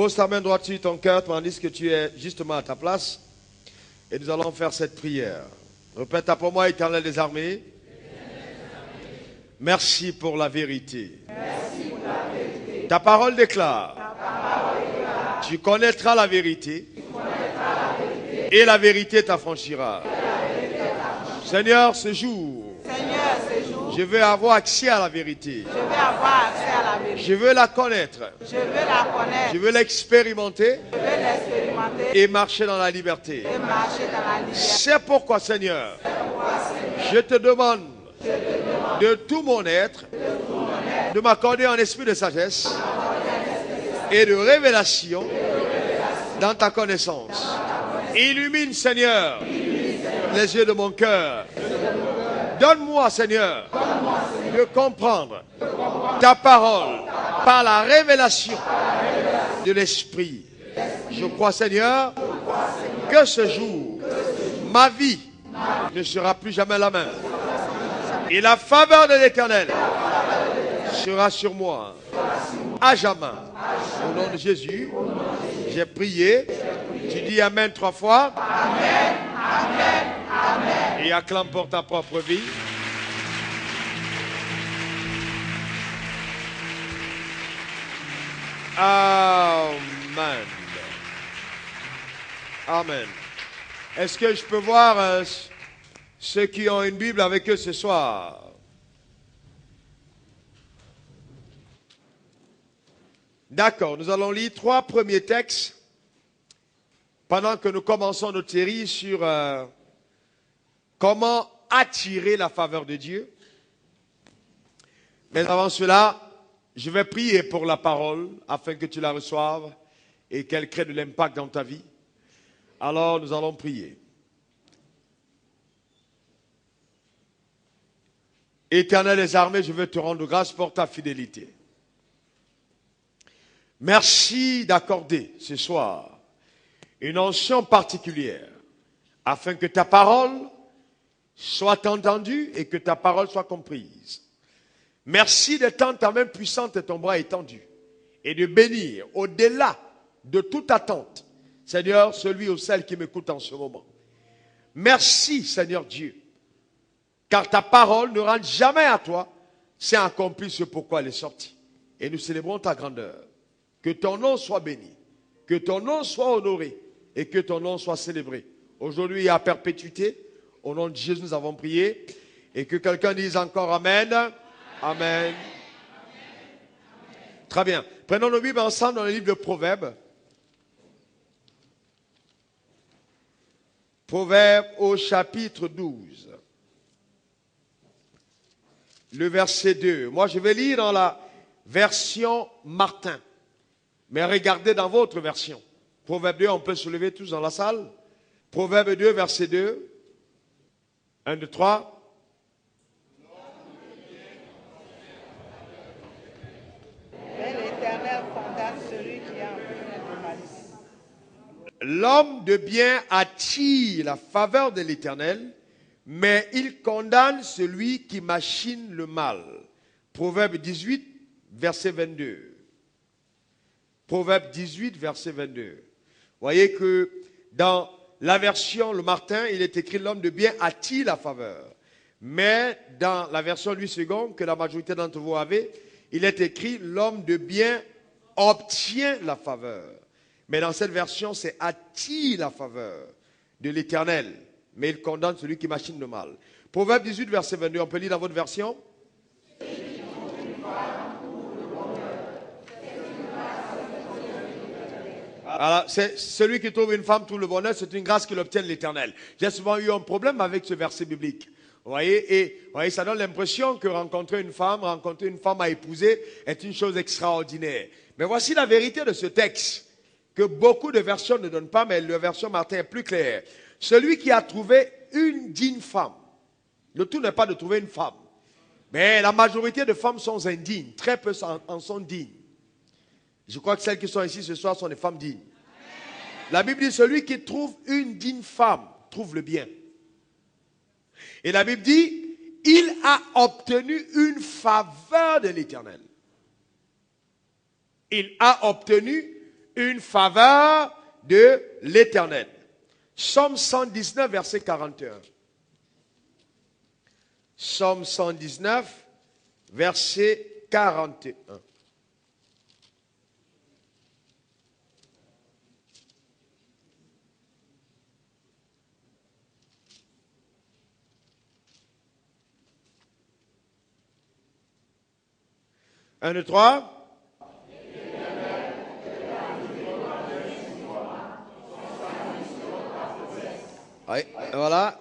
Pose ta main droite sur ton cœur, tandis que tu es justement à ta place. Et nous allons faire cette prière. Répète après moi, Éternel des armées. Merci pour la vérité. Ta parole déclare. Tu connaîtras la vérité. Et la vérité t'affranchira. Seigneur, ce jour, je veux avoir accès à la vérité. Je veux la connaître. Je veux l'expérimenter. Et marcher dans la liberté. C'est pourquoi, Seigneur, je te demande de tout mon être de m'accorder un esprit de sagesse et de révélation dans ta connaissance. Illumine, Seigneur, les yeux de mon cœur. Donne-moi, Seigneur, de comprendre ta parole par la révélation de l'Esprit. Je crois, Seigneur, que ce jour, ma vie ne sera plus jamais la même. Et la faveur de l'Éternel sera sur moi à jamais. Au nom de Jésus, j'ai prié. Tu dis Amen 3 fois. Amen, Amen, Amen. Et acclame pour ta propre vie. Amen. Amen. Est-ce que je peux voir ceux qui ont une Bible avec eux ce soir? D'accord, nous allons lire 3 premiers textes pendant que nous commençons notre série sur comment attirer la faveur de Dieu. Mais avant cela, je vais prier pour la parole afin que tu la reçoives et qu'elle crée de l'impact dans ta vie. Alors nous allons prier. Éternel des armées, je veux te rendre grâce pour ta fidélité. Merci d'accorder ce soir une onction particulière afin que ta parole soit entendue et que ta parole soit comprise. Merci d'étendre ta main puissante et ton bras étendu et de bénir au-delà de toute attente, Seigneur, celui ou celle qui m'écoute en ce moment. Merci, Seigneur Dieu, car ta parole ne rentre jamais à toi, c'est accompli ce pourquoi elle est sortie. Et nous célébrons ta grandeur. Que ton nom soit béni, que ton nom soit honoré et que ton nom soit célébré. Aujourd'hui et à perpétuité, au nom de Jésus nous avons prié. Et que quelqu'un dise encore Amen. Amen. Amen. Très bien. Prenons nos Bibles ensemble dans le livre de Proverbes. Proverbes au chapitre 12. Le verset 2. Moi je vais lire dans la version Martin. Mais regardez dans votre version. Proverbe 2, on peut se lever tous dans la salle. Proverbe 2, verset 2. 1, 2, 3. Mais l'Éternel condamne celui qui a un peu de malice. L'homme de bien attire la faveur de l'Éternel, mais il condamne celui qui machine le mal. Proverbe 18, verset 22. Proverbe 18, verset 22. Voyez que dans la version, le Martin, il est écrit l'homme de bien attire la faveur. Mais dans la version Louis II, que la majorité d'entre vous avez, il est écrit l'homme de bien obtient la faveur. Mais dans cette version, c'est attire la faveur de l'Éternel. Mais il condamne celui qui machine le mal. Proverbe 18, verset 22, on peut lire dans votre version. Alors, c'est celui qui trouve une femme trouve le bonheur, c'est une grâce qu'il obtient de l'Éternel. J'ai souvent eu un problème avec ce verset biblique. Vous voyez, ça donne l'impression que rencontrer une femme à épouser est une chose extraordinaire. Mais voici la vérité de ce texte, que beaucoup de versions ne donnent pas, mais la version Martin est plus claire. Celui qui a trouvé une digne femme, le tout n'est pas de trouver une femme, mais la majorité de femmes sont indignes, très peu en sont dignes. Je crois que celles qui sont ici ce soir sont des femmes dignes. La Bible dit, celui qui trouve une digne femme, trouve le bien. Et la Bible dit, il a obtenu une faveur de l'Éternel. Il a obtenu une faveur de l'Éternel. Psaume 119, verset 41. Psaume 119, verset 41. Un, deux, trois. Oui, voilà.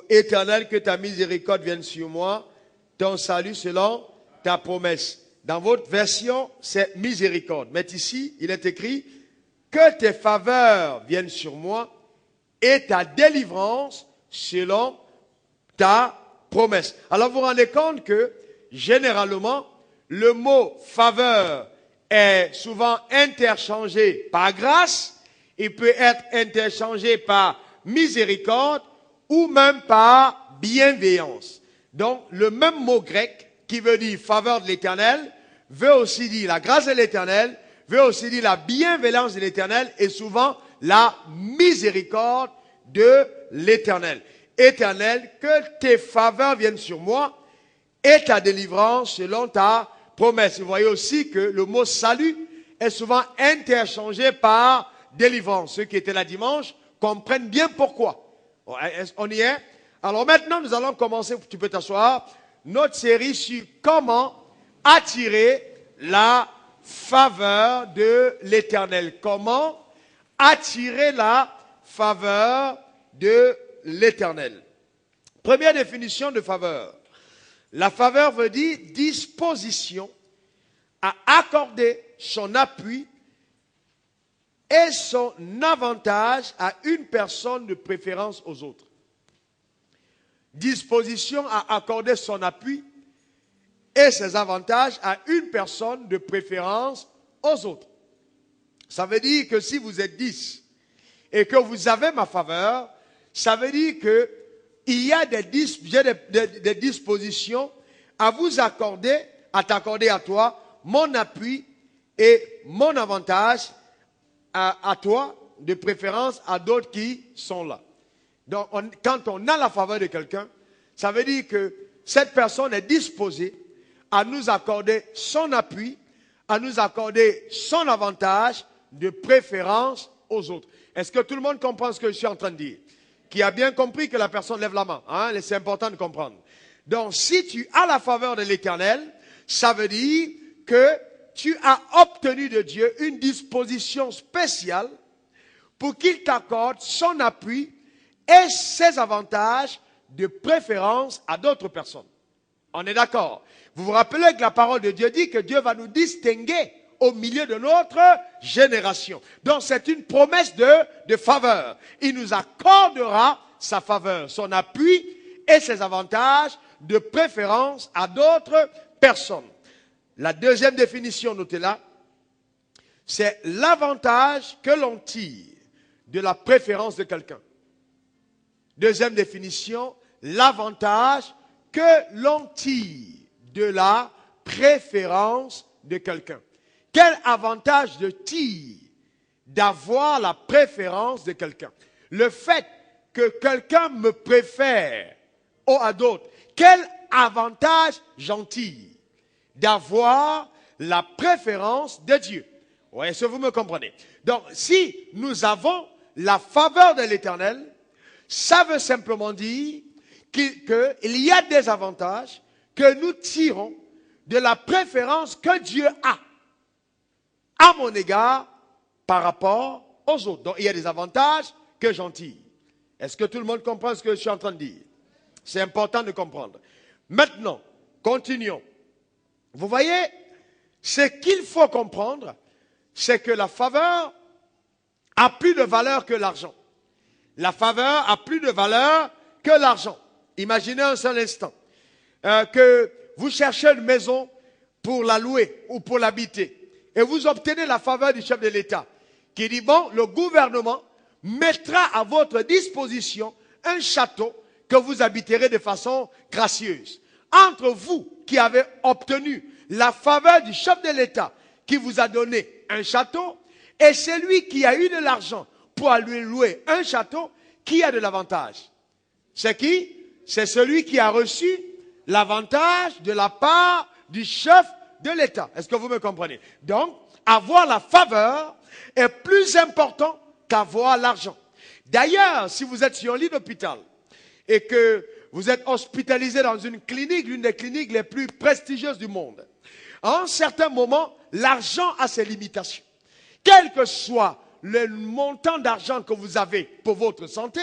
Éternel, que ta miséricorde vienne sur moi, ton salut selon ta promesse. Dans votre version, c'est miséricorde. Mais ici, il est écrit que tes faveurs viennent sur moi et ta délivrance selon ta promesse. Alors vous vous rendez compte que généralement, le mot faveur est souvent interchangé par grâce, il peut être interchangé par miséricorde ou même par bienveillance. Donc le même mot grec qui veut dire faveur de l'Éternel veut aussi dire la grâce de l'Éternel, veut aussi dire la bienveillance de l'Éternel et souvent la miséricorde de l'Éternel. Éternel, que tes faveurs viennent sur moi et ta délivrance selon ta promesse. Vous voyez aussi que le mot salut est souvent interchangé par délivrance. Ceux qui étaient là dimanche comprennent bien pourquoi. On y est? Alors maintenant, nous allons commencer, tu peux t'asseoir, notre série sur comment attirer la faveur de l'Éternel. Comment attirer la faveur de l'Éternel. Première définition de faveur. La faveur veut dire disposition à accorder son appui et son avantage à une personne de préférence aux autres. Disposition à accorder son appui et ses avantages à une personne de préférence aux autres. Ça veut dire que si vous êtes 10 et que vous avez ma faveur, ça veut dire que il y a des dispositions à vous accorder, à t'accorder à toi, mon appui et mon avantage à toi, de préférence à d'autres qui sont là. Donc, quand on a la faveur de quelqu'un, ça veut dire que cette personne est disposée à nous accorder son appui, à nous accorder son avantage de préférence aux autres. Est-ce que tout le monde comprend ce que je suis en train de dire? Qui a bien compris que la personne lève la main. Hein? C'est important de comprendre. Donc, si tu as la faveur de l'Éternel, ça veut dire que tu as obtenu de Dieu une disposition spéciale pour qu'il t'accorde son appui et ses avantages de préférence à d'autres personnes. On est d'accord? Vous vous rappelez que la parole de Dieu dit que Dieu va nous distinguer au milieu de notre génération. Donc c'est une promesse de faveur. Il nous accordera sa faveur, son appui et ses avantages de préférence à d'autres personnes. La deuxième définition, notez là, c'est l'avantage que l'on tire de la préférence de quelqu'un. Deuxième définition, l'avantage que l'on tire de la préférence de quelqu'un. Quel avantage de tire d'avoir la préférence de quelqu'un? Le fait que quelqu'un me préfère à d'autres, quel avantage j'en tire d'avoir la préférence de Dieu? Oui, est-ce que vous me comprenez? Donc, si nous avons la faveur de l'Éternel, ça veut simplement dire qu'il y a des avantages que nous tirons de la préférence que Dieu a à mon égard par rapport aux autres. Donc, il y a des avantages que j'en tire. Est-ce que tout le monde comprend ce que je suis en train de dire? C'est important de comprendre. Maintenant, continuons. Vous voyez, ce qu'il faut comprendre, c'est que la faveur a plus de valeur que l'argent. La faveur a plus de valeur que l'argent. Imaginez un seul instant que vous cherchez une maison pour la louer ou pour l'habiter. Et vous obtenez la faveur du chef de l'État qui dit, bon, le gouvernement mettra à votre disposition un château que vous habiterez de façon gracieuse. Entre vous qui avez obtenu la faveur du chef de l'État qui vous a donné un château Et celui qui a eu de l'argent pour lui louer un château, qui a de l'avantage? C'est qui? C'est celui qui a reçu l'avantage de la part du chef de l'État. Est-ce que vous me comprenez? Donc, avoir la faveur est plus important qu'avoir l'argent. D'ailleurs, si vous êtes sur un lit d'hôpital et que vous êtes hospitalisé dans une clinique, l'une des cliniques les plus prestigieuses du monde, à un certain moment, l'argent a ses limitations. Quel que soit le montant d'argent que vous avez pour votre santé,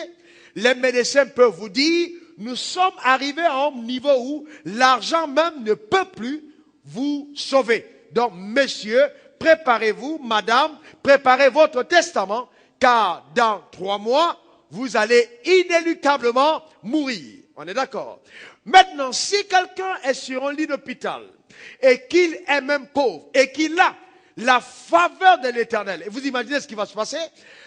les médecins peuvent vous dire, nous sommes arrivés à un niveau où l'argent même ne peut plus vous sauver. Donc, messieurs, préparez-vous, madame, préparez votre testament, car dans 3 mois, vous allez inéluctablement mourir. On est d'accord? Maintenant, si quelqu'un est sur un lit d'hôpital et qu'il est même pauvre et qu'il a la faveur de l'Éternel, et vous imaginez ce qui va se passer?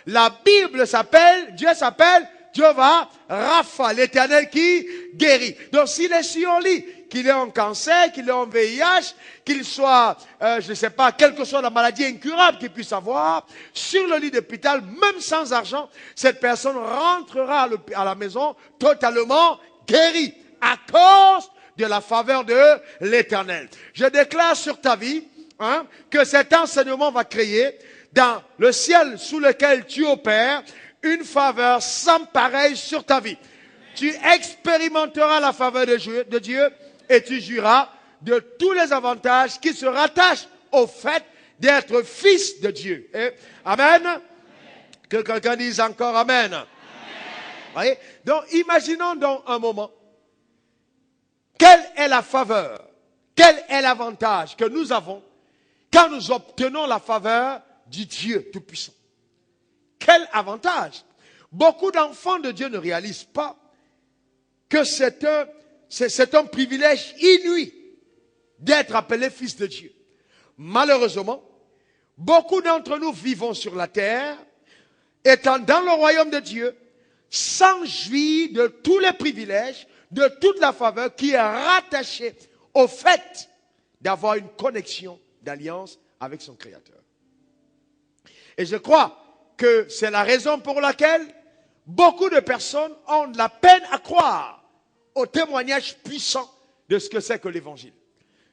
La Bible s'appelle, Dieu s'appelle Jehovah Rapha, l'Éternel qui guérit. Donc s'il est sur un lit, qu'il ait un cancer, qu'il ait un VIH, qu'il soit, je ne sais pas, quelle que soit la maladie incurable qu'il puisse avoir, sur le lit d'hôpital, même sans argent, cette personne rentrera à la maison totalement guérie à cause de la faveur de l'Éternel. Je déclare sur ta vie que cet enseignement va créer dans le ciel sous lequel tu opères une faveur sans pareille sur ta vie. Tu expérimenteras la faveur de Dieu et tu jouiras de tous les avantages qui se rattachent au fait d'être fils de Dieu. Et, amen. Que quelqu'un dise encore amen. Voyez? Donc, imaginons donc un moment, quelle est la faveur, quel est l'avantage que nous avons quand nous obtenons la faveur du Dieu Tout-Puissant. Quel avantage! Beaucoup d'enfants de Dieu ne réalisent pas que c'est un privilège inouï d'être appelé fils de Dieu. Malheureusement, beaucoup d'entre nous vivons sur la terre, étant dans le royaume de Dieu, sans jouir de tous les privilèges, de toute la faveur qui est rattachée au fait d'avoir une connexion d'alliance avec son Créateur. Et je crois que c'est la raison pour laquelle beaucoup de personnes ont de la peine à croire au témoignage puissant de ce que c'est que l'Évangile.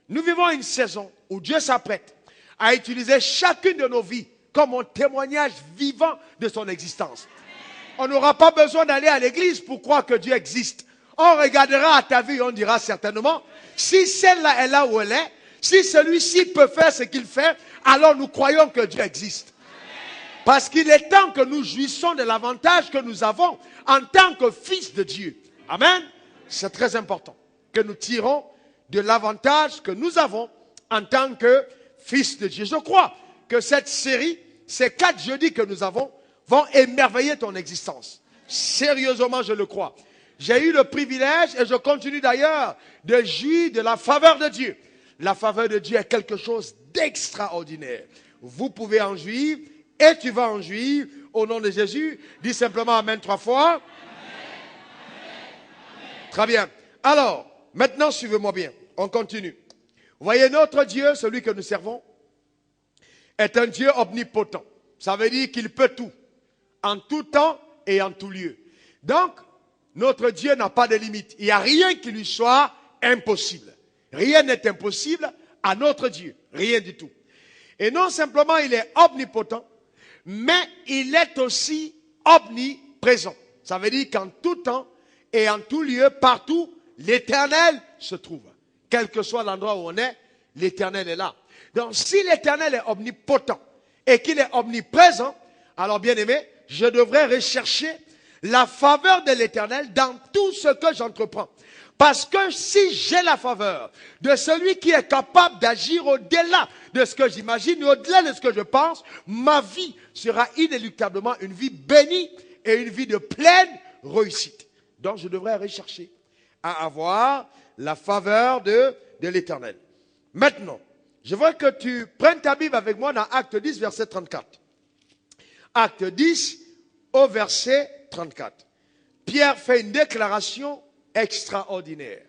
Nous vivons une saison où Dieu s'apprête à utiliser chacune de nos vies comme un témoignage vivant de son existence. On n'aura pas besoin d'aller à l'église pour croire que Dieu existe. On regardera à ta vie et on dira certainement, si celle-là est là où elle est, si celui-ci peut faire ce qu'il fait, alors nous croyons que Dieu existe. Parce qu'il est temps que nous jouissons de l'avantage que nous avons en tant que fils de Dieu. Amen. C'est très important que nous tirons de l'avantage que nous avons en tant que fils de Dieu. Je crois que cette série, ces 4 jeudis que nous avons, vont émerveiller ton existence. Sérieusement, je le crois. J'ai eu le privilège, et je continue d'ailleurs, de jouir de la faveur de Dieu. La faveur de Dieu est quelque chose d'extraordinaire. Vous pouvez en jouir, et tu vas en jouir au nom de Jésus. Dis simplement Amen 3 fois. Amen. Très bien. Alors, maintenant, suivez-moi bien. On continue. Vous voyez, notre Dieu, celui que nous servons, est un Dieu omnipotent. Ça veut dire qu'il peut tout, en tout temps et en tout lieu. Donc, notre Dieu n'a pas de limite. Il n'y a rien qui lui soit impossible. Rien n'est impossible à notre Dieu. Rien du tout. Et non simplement il est omnipotent, mais il est aussi omniprésent. Ça veut dire qu'en tout temps et en tout lieu, partout, l'Éternel se trouve. Quel que soit l'endroit où on est, l'Éternel est là. Donc si l'Éternel est omnipotent et qu'il est omniprésent, alors bien aimé, je devrais rechercher la faveur de l'Éternel dans tout ce que j'entreprends. Parce que si j'ai la faveur de celui qui est capable d'agir au-delà de ce que j'imagine, au-delà de ce que je pense, ma vie sera inéluctablement une vie bénie et une vie de pleine réussite. Donc je devrais rechercher à avoir la faveur de l'Éternel. Maintenant, je veux que tu prennes ta Bible avec moi dans Acte 10, verset 34. Acte 10, au verset 34. Pierre fait une déclaration extraordinaire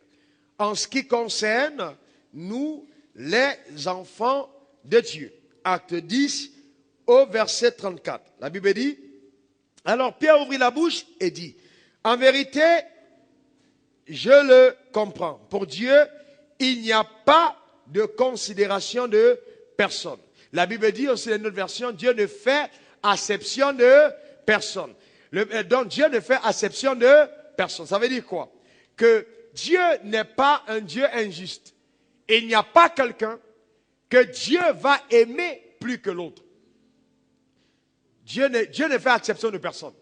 en ce qui concerne nous, les enfants de Dieu. Acte 10, au verset 34. La Bible dit, alors Pierre ouvrit la bouche et dit, en vérité, je le comprends. Pour Dieu, il n'y a pas de considération de personne. La Bible dit aussi dans notre version, Dieu ne fait acception de personne. Donc Dieu ne fait acception de personne. Ça veut dire quoi? Que Dieu n'est pas un Dieu injuste. Il n'y a pas quelqu'un que Dieu va aimer plus que l'autre. Dieu ne fait acception de personne.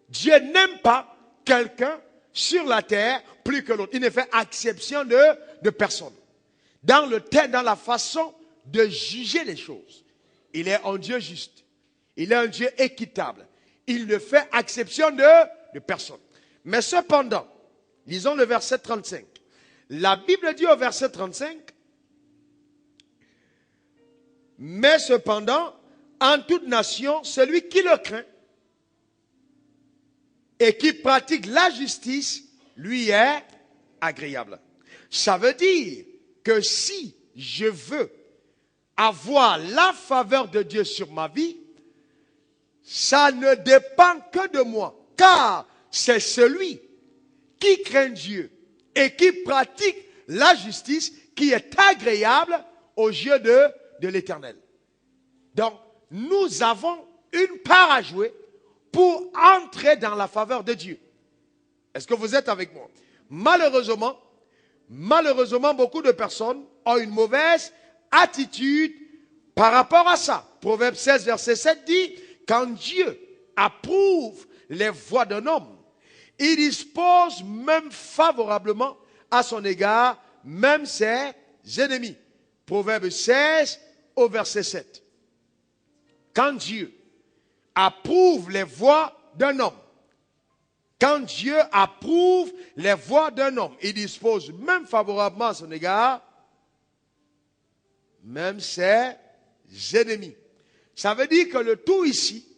Dieu n'aime pas quelqu'un sur la terre plus que l'autre. Il ne fait acception de personne. Dans la façon de juger les choses. Il est un Dieu juste. Il est un Dieu équitable. Il ne fait acception de personne. Mais cependant, lisons le verset 35. La Bible dit au verset 35, mais cependant, en toute nation, celui qui le craint et qui pratique la justice, lui est agréable. Ça veut dire que si je veux avoir la faveur de Dieu sur ma vie, ça ne dépend que de moi, car c'est celui qui craint Dieu et qui pratique la justice qui est agréable aux yeux de l'Éternel. Donc, nous avons une part à jouer pour entrer dans la faveur de Dieu. Est-ce que vous êtes avec moi? Malheureusement, beaucoup de personnes ont une mauvaise attitude par rapport à ça. Proverbe 16, verset 7 dit, quand Dieu approuve les voies d'un homme, il dispose même favorablement à son égard, même ses ennemis. Proverbe 16 au verset 7. Quand Dieu approuve les voies d'un homme, quand Dieu approuve les voies d'un homme, il dispose même favorablement à son égard, même ses ennemis. Ça veut dire que le tout ici,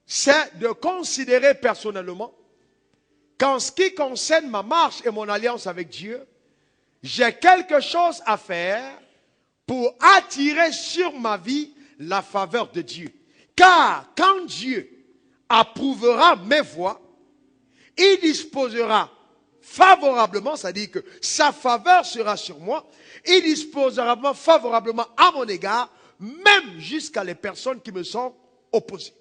c'est de considérer personnellement qu'en ce qui concerne ma marche et mon alliance avec Dieu, j'ai quelque chose à faire pour attirer sur ma vie la faveur de Dieu. Car quand Dieu approuvera mes voies, il disposera favorablement, c'est-à-dire que sa faveur sera sur moi, il disposera favorablement à mon égard, même jusqu'à les personnes qui me sont opposées.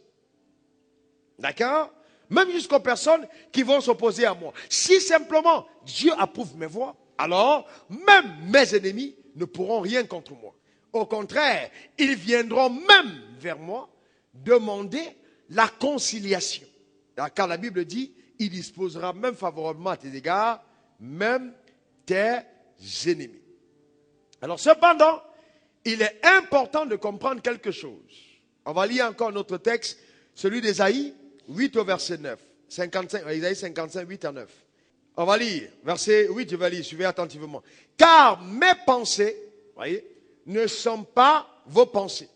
D'accord? Même jusqu'aux personnes qui vont s'opposer à moi. Si simplement Dieu approuve mes voies, alors même mes ennemis ne pourront rien contre moi. Au contraire, ils viendront même vers moi demander la conciliation. Car la Bible dit, il disposera même favorablement à tes égards, même tes ennemis. Alors cependant, il est important de comprendre quelque chose. On va lire encore notre texte, celui d'Ésaïe 8 au verset 9. 55, Ésaïe 55, 8 à 9. On va lire, verset 8, je vais lire, suivez attentivement. Car mes pensées, voyez, ne sont pas vos pensées.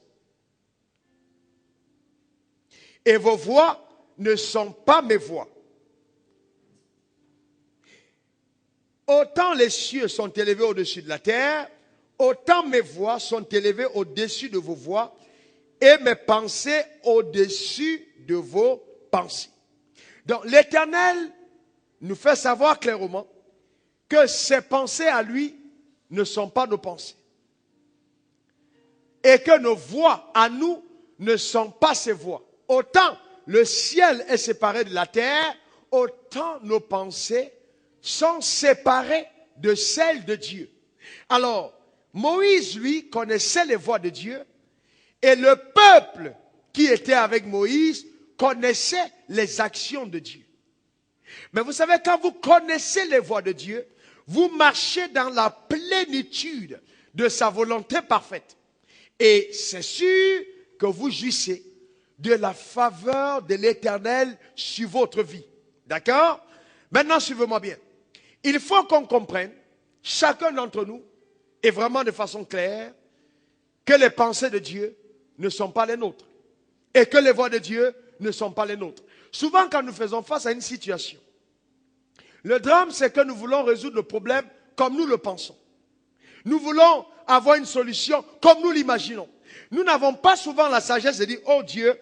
Et vos voix ne sont pas mes voix. Autant les cieux sont élevés au-dessus de la terre, autant mes voix sont élevées au-dessus de vos voix et mes pensées au-dessus de vos pensées. Donc l'Éternel nous fait savoir clairement que ses pensées à lui ne sont pas nos pensées. Et que nos voix à nous ne sont pas ses voix. Autant le ciel est séparé de la terre, autant nos pensées sont séparées de celles de Dieu. Alors, Moïse, lui, connaissait les voix de Dieu et le peuple qui était avec Moïse connaissait les actions de Dieu. Mais vous savez, quand vous connaissez les voies de Dieu, vous marchez dans la plénitude de sa volonté parfaite. Et c'est sûr que vous jouissez de la faveur de l'Éternel sur votre vie. D'accord? Maintenant, suivez-moi bien. Il faut qu'on comprenne, chacun d'entre nous, et vraiment de façon claire, que les pensées de Dieu ne sont pas les nôtres. Et que les voies de Dieu ne sont pas les nôtres. Souvent, quand nous faisons face à une situation, le drame, c'est que nous voulons résoudre le problème comme nous le pensons. Nous voulons avoir une solution comme nous l'imaginons. Nous n'avons pas souvent la sagesse de dire, oh Dieu,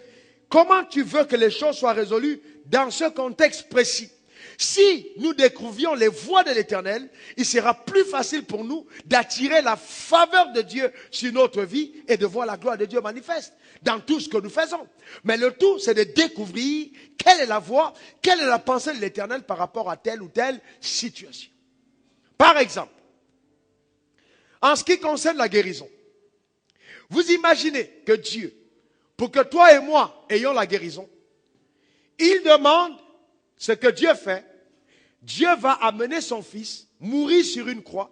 comment tu veux que les choses soient résolues dans ce contexte précis? Si nous découvrions les voies de l'Éternel, il sera plus facile pour nous d'attirer la faveur de Dieu sur notre vie et de voir la gloire de Dieu manifeste dans tout ce que nous faisons. Mais le tout, c'est de découvrir quelle est la voie, quelle est la pensée de l'Éternel par rapport à telle ou telle situation. Par exemple, en ce qui concerne la guérison, vous imaginez que Dieu, pour que toi et moi ayons la guérison, il demande ce que Dieu fait. Dieu va amener son fils, mourir sur une croix,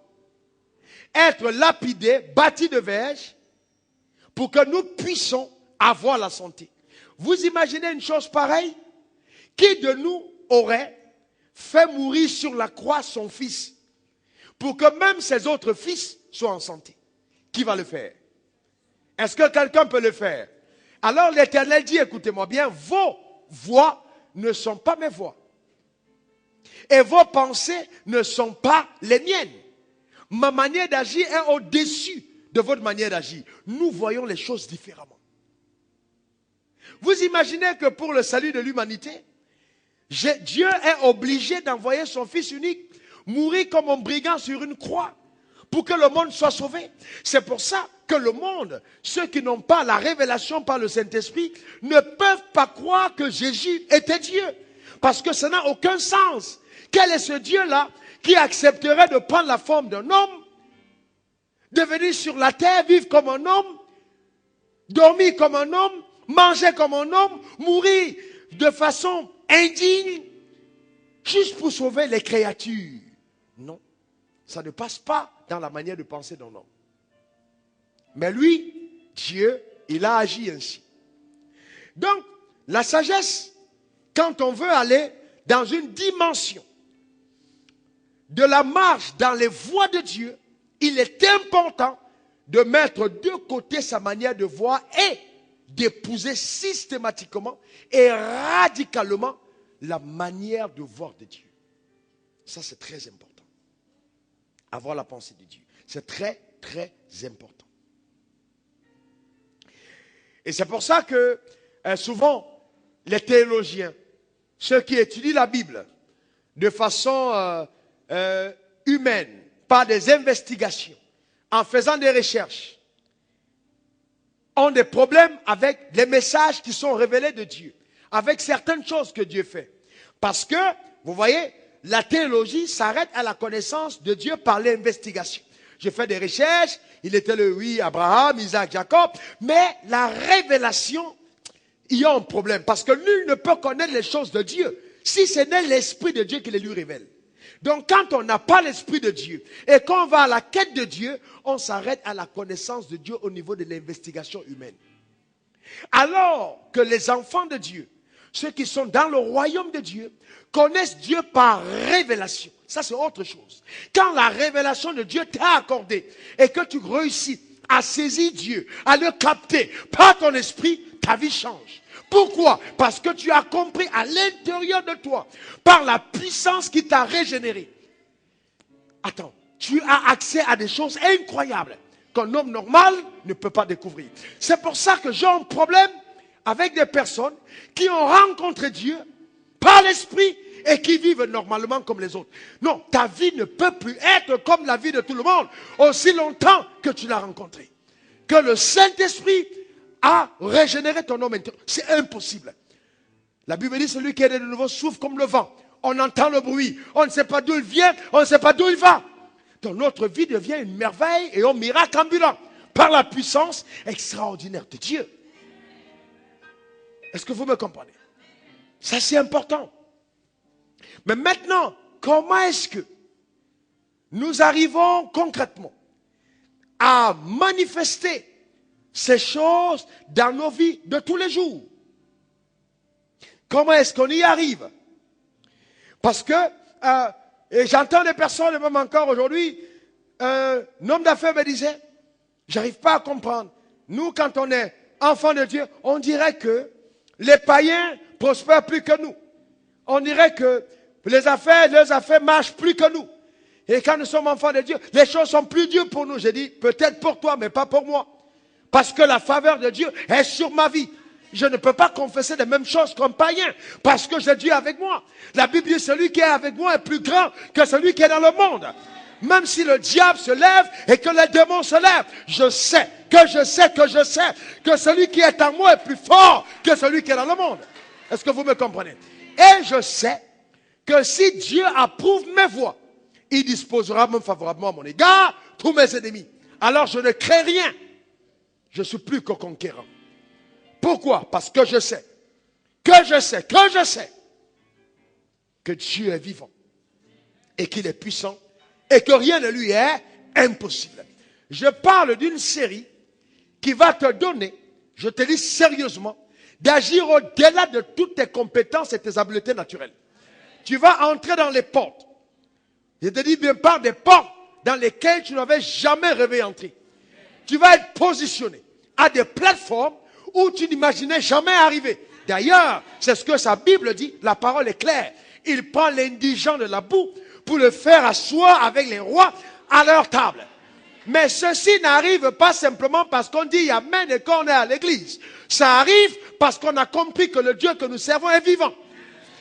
être lapidé, bâti de verges, pour que nous puissions avoir la santé. Vous imaginez une chose pareille? Qui de nous aurait fait mourir sur la croix son fils, pour que même ses autres fils soient en santé? Qui va le faire? Est-ce que quelqu'un peut le faire? Alors l'Éternel dit, écoutez-moi bien, vos voix ne sont pas mes voix. Et vos pensées ne sont pas les miennes. Ma manière d'agir est au-dessus de votre manière d'agir. Nous voyons les choses différemment. Vous imaginez que pour le salut de l'humanité, Dieu est obligé d'envoyer son Fils unique mourir comme un brigand sur une croix pour que le monde soit sauvé. C'est pour ça que le monde, ceux qui n'ont pas la révélation par le Saint-Esprit, ne peuvent pas croire que Jésus était Dieu. Parce que ça n'a aucun sens. Quel est ce Dieu-là qui accepterait de prendre la forme d'un homme, de venir sur la terre, vivre comme un homme, dormir comme un homme, manger comme un homme, mourir de façon indigne, juste pour sauver les créatures? Non, ça ne passe pas dans la manière de penser d'un homme. Mais lui, Dieu, il a agi ainsi. Donc, la sagesse, quand on veut aller dans une dimension de la marche dans les voies de Dieu, il est important de mettre de côté sa manière de voir et d'épouser systématiquement et radicalement la manière de voir de Dieu. Ça, c'est très important. Avoir la pensée de Dieu. C'est très, très important. Et c'est pour ça que souvent, les théologiens, ceux qui étudient la Bible de façon humaine, par des investigations, en faisant des recherches, ont des problèmes avec les messages qui sont révélés de Dieu, avec certaines choses que Dieu fait. Parce que, vous voyez, la théologie s'arrête à la connaissance de Dieu par l'investigation. J'ai fait des recherches, il était le oui, Abraham, Isaac, Jacob, mais la révélation, il y a un problème, parce que nul ne peut connaître les choses de Dieu si ce n'est l'Esprit de Dieu qui les lui révèle. Donc quand on n'a pas l'Esprit de Dieu et qu'on va à la quête de Dieu, on s'arrête à la connaissance de Dieu au niveau de l'investigation humaine. Alors que les enfants de Dieu, ceux qui sont dans le royaume de Dieu, connaissent Dieu par révélation. Ça, c'est autre chose. Quand la révélation de Dieu t'est accordée et que tu réussis à saisir Dieu, à le capter par ton esprit, ta vie change. Pourquoi? Parce que tu as compris à l'intérieur de toi, par la puissance qui t'a régénéré. Attends, tu as accès à des choses incroyables qu'un homme normal ne peut pas découvrir. C'est pour ça que j'ai un problème avec des personnes qui ont rencontré Dieu par l'esprit et qui vivent normalement comme les autres. Non, ta vie ne peut plus être comme la vie de tout le monde aussi longtemps que tu l'as rencontré. Que le Saint-Esprit a régénéré ton homme intérieur. C'est impossible. La Bible dit, celui qui est né de nouveau souffle comme le vent. On entend le bruit. On ne sait pas d'où il vient. On ne sait pas d'où il va. Donc notre vie devient une merveille et un miracle ambulant par la puissance extraordinaire de Dieu. Est-ce que vous me comprenez? Ça, c'est important. Mais maintenant, comment est-ce que nous arrivons concrètement à manifester ces choses dans nos vies de tous les jours? Comment est-ce qu'on y arrive? Parce que, et j'entends des personnes, même encore aujourd'hui, un homme d'affaires me disait, j'arrive pas à comprendre. Nous, quand on est enfant de Dieu, on dirait que les païens prospèrent plus que nous. On dirait que leurs affaires marchent plus que nous. Et quand nous sommes enfants de Dieu, les choses sont plus dures pour nous. J'ai dit, peut-être pour toi, mais pas pour moi. Parce que la faveur de Dieu est sur ma vie. Je ne peux pas confesser les mêmes choses comme païen. Parce que j'ai Dieu avec moi. La Bible dit, celui qui est avec moi est plus grand que celui qui est dans le monde. Même si le diable se lève et que les démons se lèvent, je sais que celui qui est en moi est plus fort que celui qui est dans le monde. Est-ce que vous me comprenez? Et je sais que si Dieu approuve mes voies, il disposera même favorablement à mon égard tous mes ennemis. Alors je ne crains rien. Je suis plus que conquérant. Pourquoi? Parce que je sais que Dieu est vivant et qu'il est puissant et que rien ne lui est impossible. Je parle d'une série qui va te donner, je te dis sérieusement, d'agir au-delà de toutes tes compétences et tes habiletés naturelles. Tu vas entrer dans les portes. Je te dis bien par des portes dans lesquelles tu n'avais jamais rêvé entrer. Tu vas être positionné à des plateformes où tu n'imaginais jamais arriver. D'ailleurs, c'est ce que sa Bible dit, la parole est claire. Il prend l'indigent de la boue pour le faire asseoir avec les rois à leur table. Mais ceci n'arrive pas simplement parce qu'on dit Amen et qu'on est à l'église. Ça arrive parce qu'on a compris que le Dieu que nous servons est vivant.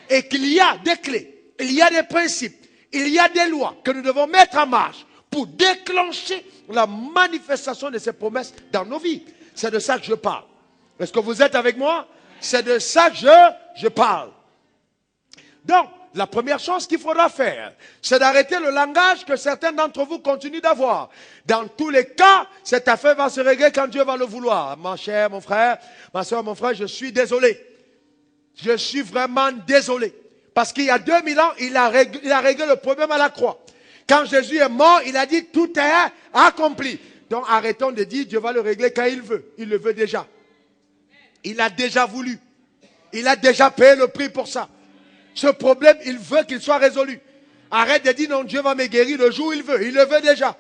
Et qu'il y a des clés, il y a des principes, il y a des lois que nous devons mettre en marche pour déclencher la manifestation de ces promesses dans nos vies. C'est de ça que je parle. Est-ce que vous êtes avec moi? C'est de ça que je parle. Donc, la première chose qu'il faudra faire, c'est d'arrêter le langage que certains d'entre vous continuent d'avoir. Dans tous les cas, cette affaire va se régler quand Dieu va le vouloir. Mon cher, mon frère, ma soeur, mon frère, je suis désolé. Je suis vraiment désolé. Parce qu'il y a 2000 ans, il a réglé le problème à la croix. Quand Jésus est mort, il a dit tout est accompli. Donc arrêtons de dire Dieu va le régler quand il veut. Il le veut déjà. Il a déjà voulu. Il a déjà payé le prix pour ça. Ce problème, il veut qu'il soit résolu. Arrête de dire non, Dieu va me guérir le jour où il veut. Il le veut déjà.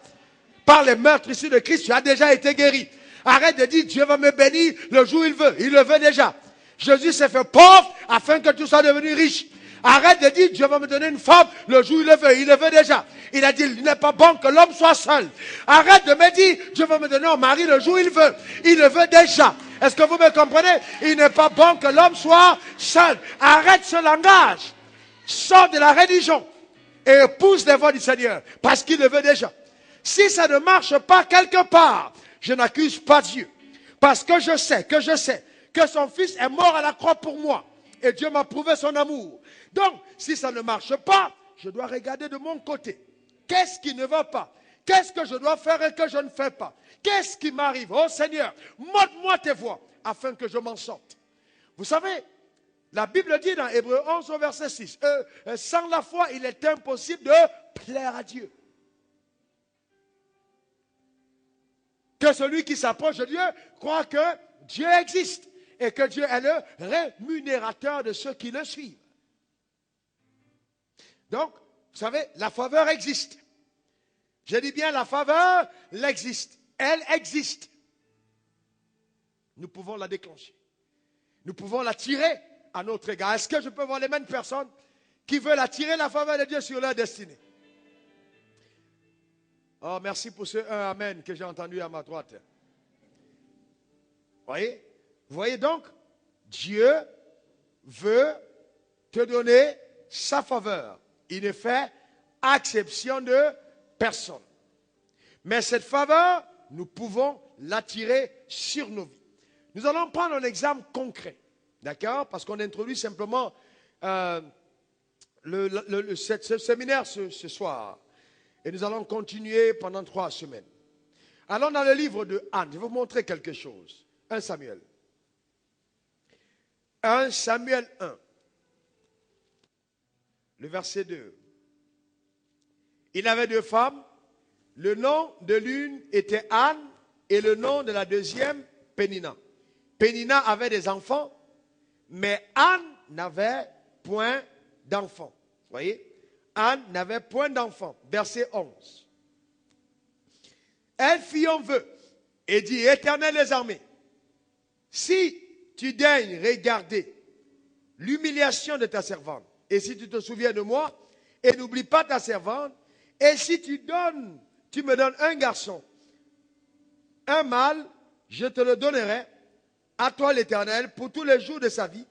Par les meurtres ici de Christ, tu as déjà été guéri. Arrête de dire Dieu va me bénir le jour où il veut. Il le veut déjà. Jésus s'est fait pauvre afin que tu sois devenu riche. Arrête de dire Dieu va me donner une femme le jour où il le veut. Il le veut déjà. Il a dit il n'est pas bon que l'homme soit seul. Arrête de me dire Dieu va me donner un mari le jour où il veut. Il le veut déjà. Est-ce que vous me comprenez? Il n'est pas bon que l'homme soit seul. Arrête ce langage. Sors de la religion et épouse les voies du Seigneur parce qu'il le veut déjà. Si ça ne marche pas quelque part, je n'accuse pas Dieu. Parce que je sais que son fils est mort à la croix pour moi. Et Dieu m'a prouvé son amour. Donc, si ça ne marche pas, je dois regarder de mon côté. Qu'est-ce qui ne va pas? Qu'est-ce que je dois faire et que je ne fais pas? Qu'est-ce qui m'arrive? Oh Seigneur, montre-moi tes voies afin que je m'en sorte. Vous savez, la Bible dit dans Hébreux 11 au verset 6, sans la foi, il est impossible de plaire à Dieu. Que celui qui s'approche de Dieu croit que Dieu existe et que Dieu est le rémunérateur de ceux qui le suivent. Donc, vous savez, la faveur existe. Je dis bien la faveur, elle existe. Elle existe. Nous pouvons la déclencher. Nous pouvons la tirer à notre égard. Est-ce que je peux voir les mêmes personnes qui veulent attirer la faveur de Dieu sur leur destinée? Oh, merci pour ce amen que j'ai entendu à ma droite. Voyez? Vous voyez donc, Dieu veut te donner sa faveur. Il ne fait exception de personne. Mais cette faveur, nous pouvons l'attirer sur nos vies. Nous allons prendre un exemple concret. D'accord? Parce qu'on introduit simplement ce séminaire ce soir. Et nous allons continuer pendant 3 semaines. Allons dans le livre de Anne. Je vais vous montrer quelque chose. 1 Samuel. 1 Samuel 1. Le verset 2. Il avait 2 femmes. Le nom de l'une était Anne et le nom de la deuxième, Pénina. Pénina avait des enfants, mais Anne n'avait point d'enfants. Vous voyez? Anne n'avait point d'enfants. Verset 11. Elle fit un vœu et dit, Éternel des armées, si tu daignes regarder l'humiliation de ta servante, et si tu te souviens de moi, et n'oublie pas ta servante, et si tu me donnes un garçon, un mâle, je te le donnerai, à toi l'Éternel, pour tous les jours de sa vie,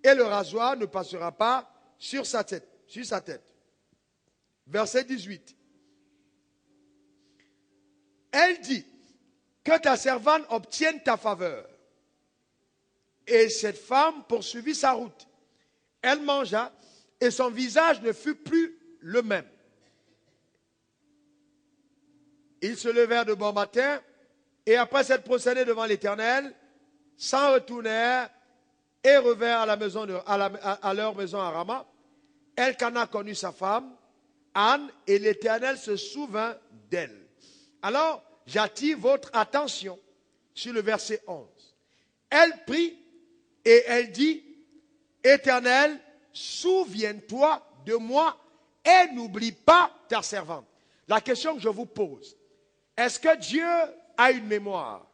et le rasoir ne passera pas sur sa tête. Verset 18. Elle dit, que ta servante obtienne ta faveur. Et cette femme poursuivit sa route. Elle mangea, et son visage ne fut plus le même. Ils se levèrent de bon matin, et après s'être procédés devant l'Éternel, s'en retournèrent et revinrent à leur maison à Rama. Elkana connut sa femme, Anne, et l'Éternel se souvint d'elle. Alors, j'attire votre attention sur le verset 11. Elle prie et elle dit, Éternel, souviens-toi de moi et n'oublie pas ta servante. La question que je vous pose, est-ce que Dieu a une mémoire?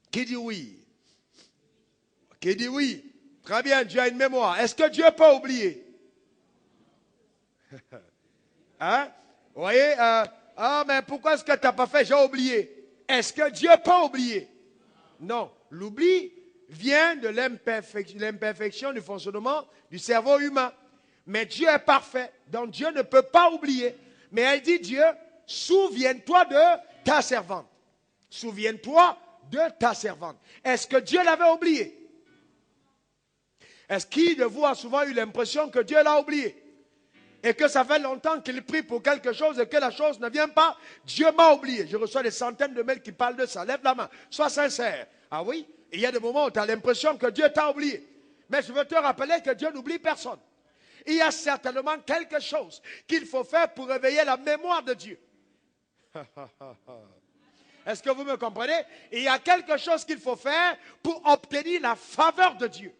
Qui dit oui? Qui dit oui? Très bien, Dieu a une mémoire. Est-ce que Dieu peut oublier? Hein? Vous voyez, mais pourquoi est-ce que tu n'as pas fait? J'ai oublié. Est-ce que Dieu peut oublier? Non. L'oubli vient de l'imperfection du fonctionnement du cerveau humain. Mais Dieu est parfait, donc Dieu ne peut pas oublier. Mais elle dit, Dieu, souviens-toi de ta servante. Souviens-toi de ta servante. Est-ce que Dieu l'avait oublié? Est-ce qui de vous a souvent eu l'impression que Dieu l'a oublié? Et que ça fait longtemps qu'il prie pour quelque chose et que la chose ne vient pas? Dieu m'a oublié. Je reçois des centaines de mails qui parlent de ça. Lève la main. Sois sincère. Ah oui? Il y a des moments où tu as l'impression que Dieu t'a oublié. Mais je veux te rappeler que Dieu n'oublie personne. Il y a certainement quelque chose qu'il faut faire pour réveiller la mémoire de Dieu. Est-ce que vous me comprenez? Il y a quelque chose qu'il faut faire pour obtenir la faveur de Dieu.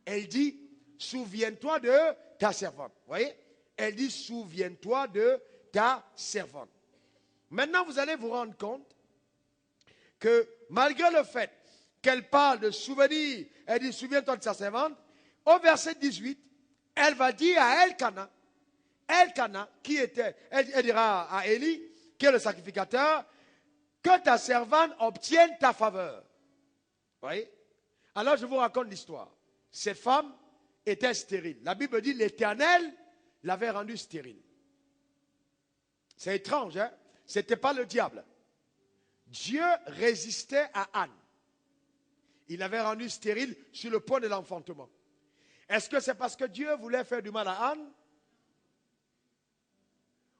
Elle dit, souviens-toi de ta servante. Vous voyez? Elle dit, souviens-toi de ta servante. Maintenant, vous allez vous rendre compte que malgré le fait qu'elle parle de souvenir, elle dit, souviens-toi de sa servante, au verset 18, elle va dire à Elkana, qui était, elle dira à Élie, qui est le sacrificateur, que ta servante obtienne ta faveur. Vous voyez? Alors je vous raconte l'histoire. Cette femme était stérile. La Bible dit l'Éternel l'avait rendue stérile. C'est étrange, hein? Ce n'était pas le diable. Dieu résistait à Anne. Il l'avait rendue stérile sur le point de l'enfantement. Est-ce que c'est parce que Dieu voulait faire du mal à Anne?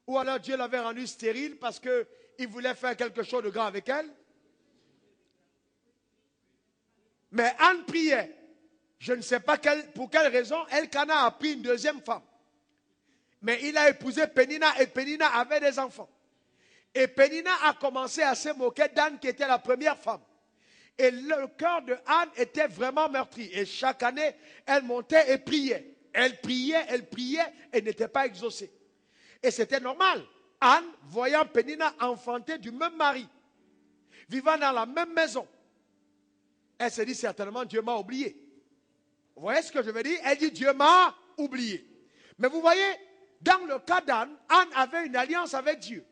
Ou alors Dieu l'avait rendue stérile parce qu'il voulait faire quelque chose de grand avec elle? Mais Anne priait. Je ne sais pas pour quelle raison Elkana a pris une deuxième femme. Mais il a épousé Pénina et Pénina avait des enfants. Et Pénina a commencé à se moquer d'Anne qui était la première femme. Et le cœur de Anne était vraiment meurtri. Et chaque année, elle montait et priait. Elle priait et n'était pas exaucée. Et c'était normal. Anne, voyant Pénina enfanter du même mari, vivant dans la même maison, elle se dit certainement, Dieu m'a oublié. Vous voyez ce que je veux dire? Elle dit, Dieu m'a oublié. Mais vous voyez, dans le cas d'Anne, Anne avait une alliance avec Dieu.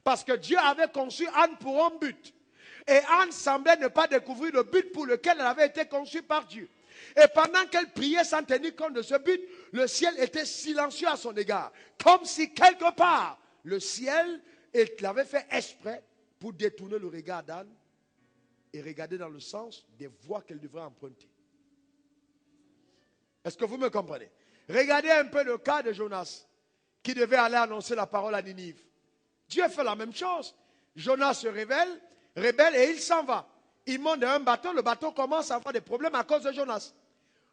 Parce que Dieu avait conçu Anne pour un but. Et Anne semblait ne pas découvrir le but pour lequel elle avait été conçue par Dieu. Et pendant qu'elle priait sans tenir compte de ce but, le ciel était silencieux à son égard. Comme si quelque part, le ciel l'avait fait exprès pour détourner le regard d'Anne et regarder dans le sens des voies qu'elle devrait emprunter. Est-ce que vous me comprenez? Regardez un peu le cas de Jonas, qui devait aller annoncer la parole à Ninive. Dieu fait la même chose. Jonas se rebelle et il s'en va. Il monte dans un bateau, le bateau commence à avoir des problèmes à cause de Jonas.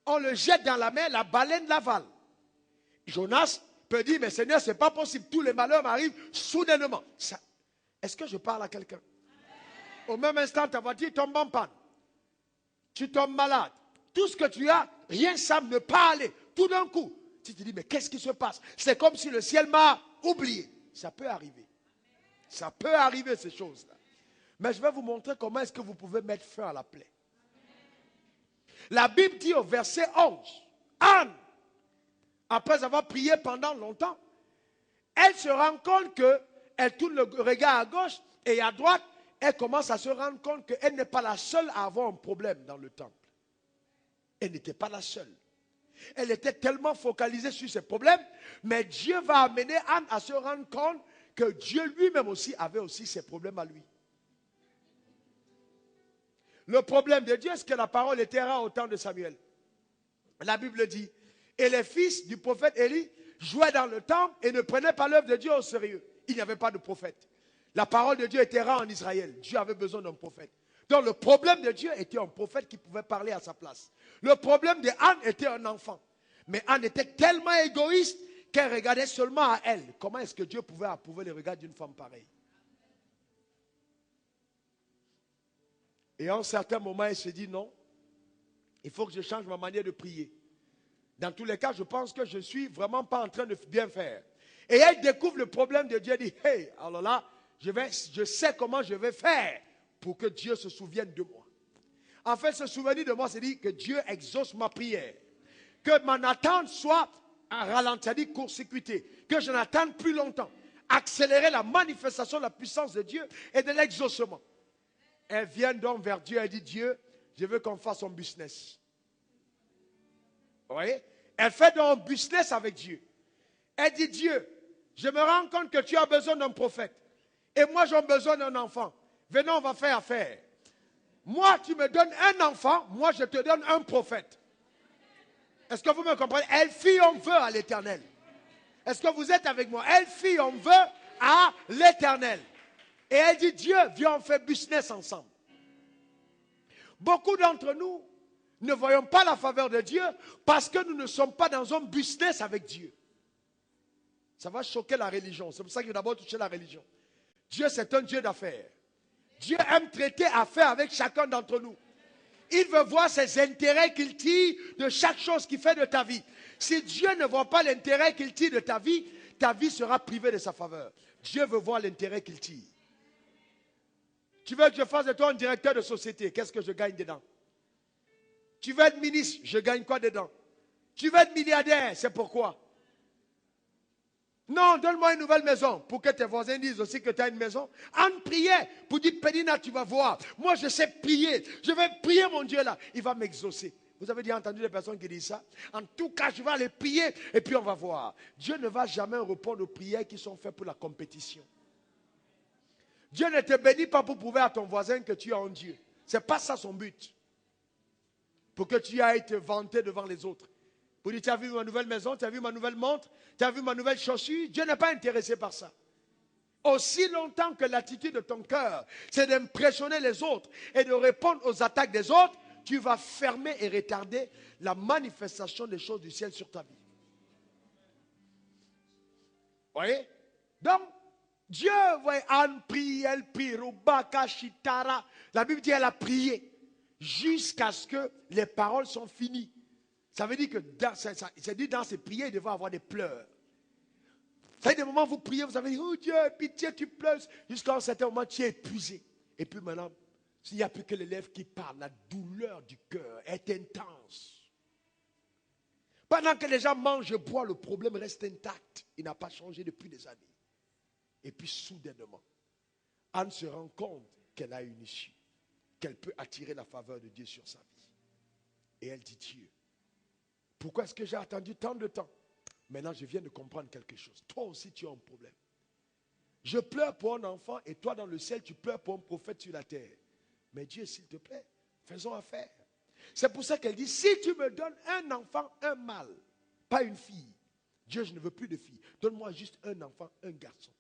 On le jette dans la mer, la baleine l'avale. Jonas peut dire, mais Seigneur, ce n'est pas possible, tous les malheurs m'arrivent soudainement. Est-ce que je parle à quelqu'un? Au même instant, ta voiture tombe en panne. Tu tombes malade. Tout ce que tu as, rien semble ne pas aller. Tout d'un coup, tu te dis, mais qu'est-ce qui se passe? C'est comme si le ciel m'a oublié. Ça peut arriver. Ça peut arriver, ces choses-là. Mais je vais vous montrer comment est-ce que vous pouvez mettre fin à la plaie. La Bible dit au verset 11, Anne, après avoir prié pendant longtemps, elle se rend compte qu'elle tourne le regard à gauche et à droite elle commence à se rendre compte qu'elle n'est pas la seule à avoir un problème dans le temple. Elle n'était pas la seule. Elle était tellement focalisée sur ses problèmes, mais Dieu va amener Anne à se rendre compte que Dieu lui-même aussi avait aussi ses problèmes à lui. Le problème de Dieu, c'est que la parole était rare au temps de Samuel. La Bible dit, et les fils du prophète Élie jouaient dans le temple et ne prenaient pas l'œuvre de Dieu au sérieux. Il n'y avait pas de prophète. La parole de Dieu était rare en Israël. Dieu avait besoin d'un prophète. Donc le problème de Dieu était un prophète qui pouvait parler à sa place. Le problème de Anne était un enfant. Mais Anne était tellement égoïste qu'elle regardait seulement à elle. Comment est-ce que Dieu pouvait approuver le regard d'une femme pareille? Et à un certain moment, elle se dit non, il faut que je change ma manière de prier. Dans tous les cas, je pense que je ne suis vraiment pas en train de bien faire. Et elle découvre le problème de Dieu et dit, hey, alors là, je sais comment je vais faire pour que Dieu se souvienne de moi. En fait, se souvenir de moi, c'est dire que Dieu exauce ma prière. Que mon attente soit ralentie, court-circuitée. Que je n'attende plus longtemps. Accélérer la manifestation de la puissance de Dieu et de l'exaucement. Elle vient donc vers Dieu et dit, Dieu, je veux qu'on fasse un business. Vous voyez? Elle fait donc un business avec Dieu. Elle dit, Dieu, je me rends compte que tu as besoin d'un prophète. Et moi, j'ai besoin d'un enfant. Venons, on va faire affaire. Moi, tu me donnes un enfant, moi, je te donne un prophète. Est-ce que vous me comprenez? Elle fit un vœu à l'Éternel. Est-ce que vous êtes avec moi? Elle fit un vœu à l'Éternel. Et elle dit, Dieu, viens, on fait business ensemble. Beaucoup d'entre nous ne voyons pas la faveur de Dieu parce que nous ne sommes pas dans un business avec Dieu. Ça va choquer la religion. C'est pour ça qu'il faut d'abord toucher la religion. Dieu, c'est un Dieu d'affaires. Dieu aime traiter affaires avec chacun d'entre nous. Il veut voir ses intérêts qu'il tire de chaque chose qu'il fait de ta vie. Si Dieu ne voit pas l'intérêt qu'il tire de ta vie sera privée de sa faveur. Dieu veut voir l'intérêt qu'il tire. Tu veux que je fasse de toi un directeur de société, qu'est-ce que je gagne dedans? Tu veux être ministre, je gagne quoi dedans? Tu veux être milliardaire, c'est pourquoi? Non, donne-moi une nouvelle maison pour que tes voisins disent aussi que tu as une maison. Anne priait pour dire, Pénina, tu vas voir. Moi, je sais prier. Je vais prier mon Dieu là. Il va m'exaucer. Vous avez déjà entendu des personnes qui disent ça? En tout cas, je vais aller prier et puis on va voir. Dieu ne va jamais répondre aux prières qui sont faites pour la compétition. Dieu ne te bénit pas pour prouver à ton voisin que tu es un Dieu. Ce n'est pas ça son but. Pour que tu ailles te vanter devant les autres. Pour dire, tu as vu ma nouvelle maison, tu as vu ma nouvelle montre, tu as vu ma nouvelle chaussure. Dieu n'est pas intéressé par ça. Aussi longtemps que l'attitude de ton cœur, c'est d'impressionner les autres et de répondre aux attaques des autres, tu vas fermer et retarder la manifestation des choses du ciel sur ta vie. Vous voyez? Donc, Dieu, voyez, Anne prie, elle prie, Rubaka, Shitara. La Bible dit, elle a prié jusqu'à ce que les paroles sont finies. Ça veut dire que dans ces prières, il devait avoir des pleurs. Ça veut dire, des moments où vous priez, vous avez dit, oh Dieu, pitié, tu pleures. Jusqu'à un certain moment, tu es épuisé. Et puis maintenant, s'il n'y a plus que les lèvres qui parlent, la douleur du cœur est intense. Pendant que les gens mangent et boivent, le problème reste intact. Il n'a pas changé depuis des années. Et puis soudainement, Anne se rend compte qu'elle a une issue, qu'elle peut attirer la faveur de Dieu sur sa vie. Et elle dit, Dieu, pourquoi est-ce que j'ai attendu tant de temps? Maintenant, je viens de comprendre quelque chose. Toi aussi, tu as un problème. Je pleure pour un enfant et toi, dans le ciel, tu pleures pour un prophète sur la terre. Mais Dieu, s'il te plaît, faisons affaire. C'est pour ça qu'elle dit, si tu me donnes un enfant, un mâle, pas une fille. Dieu, je ne veux plus de fille. Donne-moi juste un enfant, un garçon.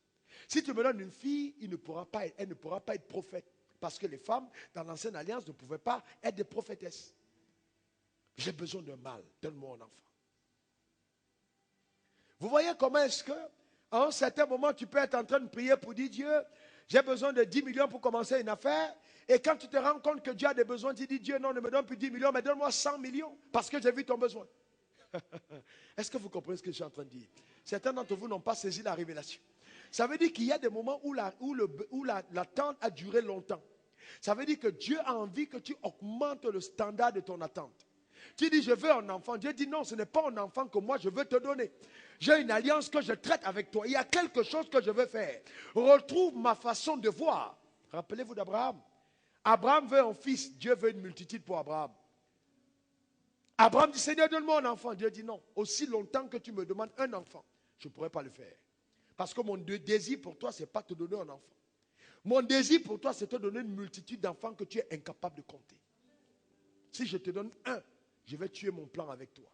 Si tu me donnes une fille, elle ne pourra pas être prophète. Parce que les femmes, dans l'ancienne alliance, ne pouvaient pas être des prophétesses. J'ai besoin d'un mâle, donne-moi un enfant. Vous voyez comment est-ce que, à un certain moment, tu peux être en train de prier pour dire, Dieu, j'ai besoin de 10 millions pour commencer une affaire. Et quand tu te rends compte que Dieu a des besoins, tu dis, Dieu, non, ne me donne plus 10 millions, mais donne-moi 100 millions, parce que j'ai vu ton besoin. Est-ce que vous comprenez ce que je suis en train de dire? Certains d'entre vous n'ont pas saisi la révélation. Ça veut dire qu'il y a des moments où l'attente a duré longtemps. Ça veut dire que Dieu a envie que tu augmentes le standard de ton attente. Tu dis, je veux un enfant. Dieu dit, non, ce n'est pas un enfant que moi je veux te donner. J'ai une alliance que je traite avec toi. Il y a quelque chose que je veux faire. Retrouve ma façon de voir. Rappelez-vous d'Abraham. Abraham veut un fils. Dieu veut une multitude pour Abraham. Abraham dit, Seigneur, donne-moi un enfant. Dieu dit, non. Aussi longtemps que tu me demandes un enfant, je ne pourrai pas le faire. Parce que mon désir pour toi, ce n'est pas te donner un enfant. Mon désir pour toi, c'est te donner une multitude d'enfants que tu es incapable de compter. Si je te donne un, je vais tuer mon plan avec toi.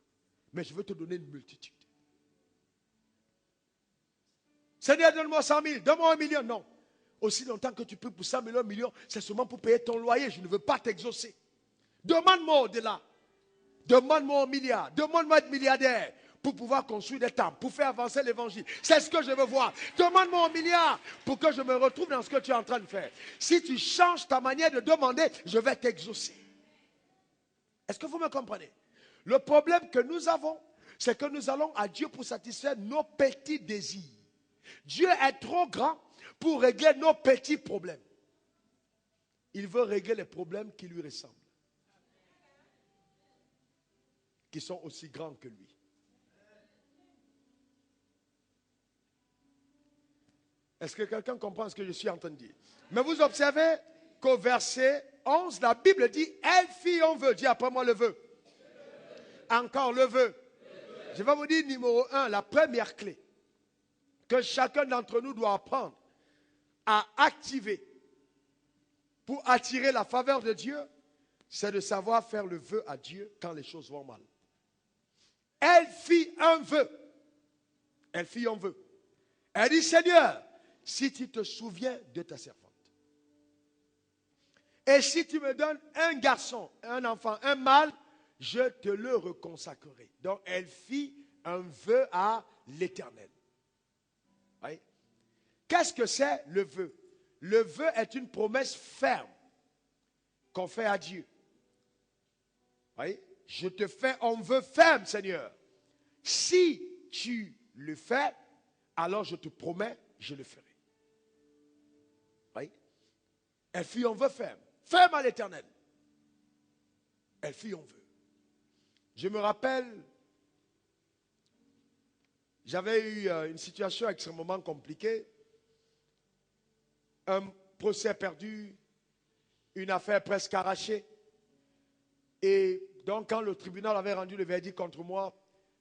Mais je veux te donner une multitude. Seigneur, donne-moi 100 000, donne-moi 1 million. Non. Aussi longtemps que tu pries pour 100 millions, millions, c'est seulement pour payer ton loyer. Je ne veux pas t'exaucer. Demande-moi au-delà. Demande-moi 1 milliard. Demande-moi être milliardaire pour pouvoir construire des temples, pour faire avancer l'évangile. C'est ce que je veux voir. Demande-moi 1 milliard pour que je me retrouve dans ce que tu es en train de faire. Si tu changes ta manière de demander, je vais t'exaucer. Est-ce que vous me comprenez? Le problème que nous avons, c'est que nous allons à Dieu pour satisfaire nos petits désirs. Dieu est trop grand pour régler nos petits problèmes. Il veut régler les problèmes qui lui ressemblent, qui sont aussi grands que lui. Est-ce que quelqu'un comprend ce que je suis en train de dire? Mais vous observez qu'au verset 11, la Bible dit, elle fit on veut. Dis après moi le vœu. Encore le vœu. Je vais vous dire numéro 1, la première clé que chacun d'entre nous doit apprendre à activer pour attirer la faveur de Dieu, c'est de savoir faire le vœu à Dieu quand les choses vont mal. Elle fit un vœu. Elle fit un vœu. Elle dit, Seigneur, si tu te souviens de ta servante, et si tu me donnes un garçon, un enfant, un mâle, je te le reconsacrerai. Donc elle fit un vœu à l'Éternel. Oui. Qu'est-ce que c'est le vœu? Le vœu est une promesse ferme qu'on fait à Dieu. Oui. Je te fais un vœu ferme, Seigneur. Si tu le fais, alors je te promets, je le ferai. Oui. Elle fit un vœu ferme. Ferme à l'Éternel. Elle fit un vœu. Je me rappelle, j'avais eu une situation extrêmement compliquée. Un procès perdu, une affaire presque arrachée. Et donc, quand le tribunal avait rendu le verdict contre moi,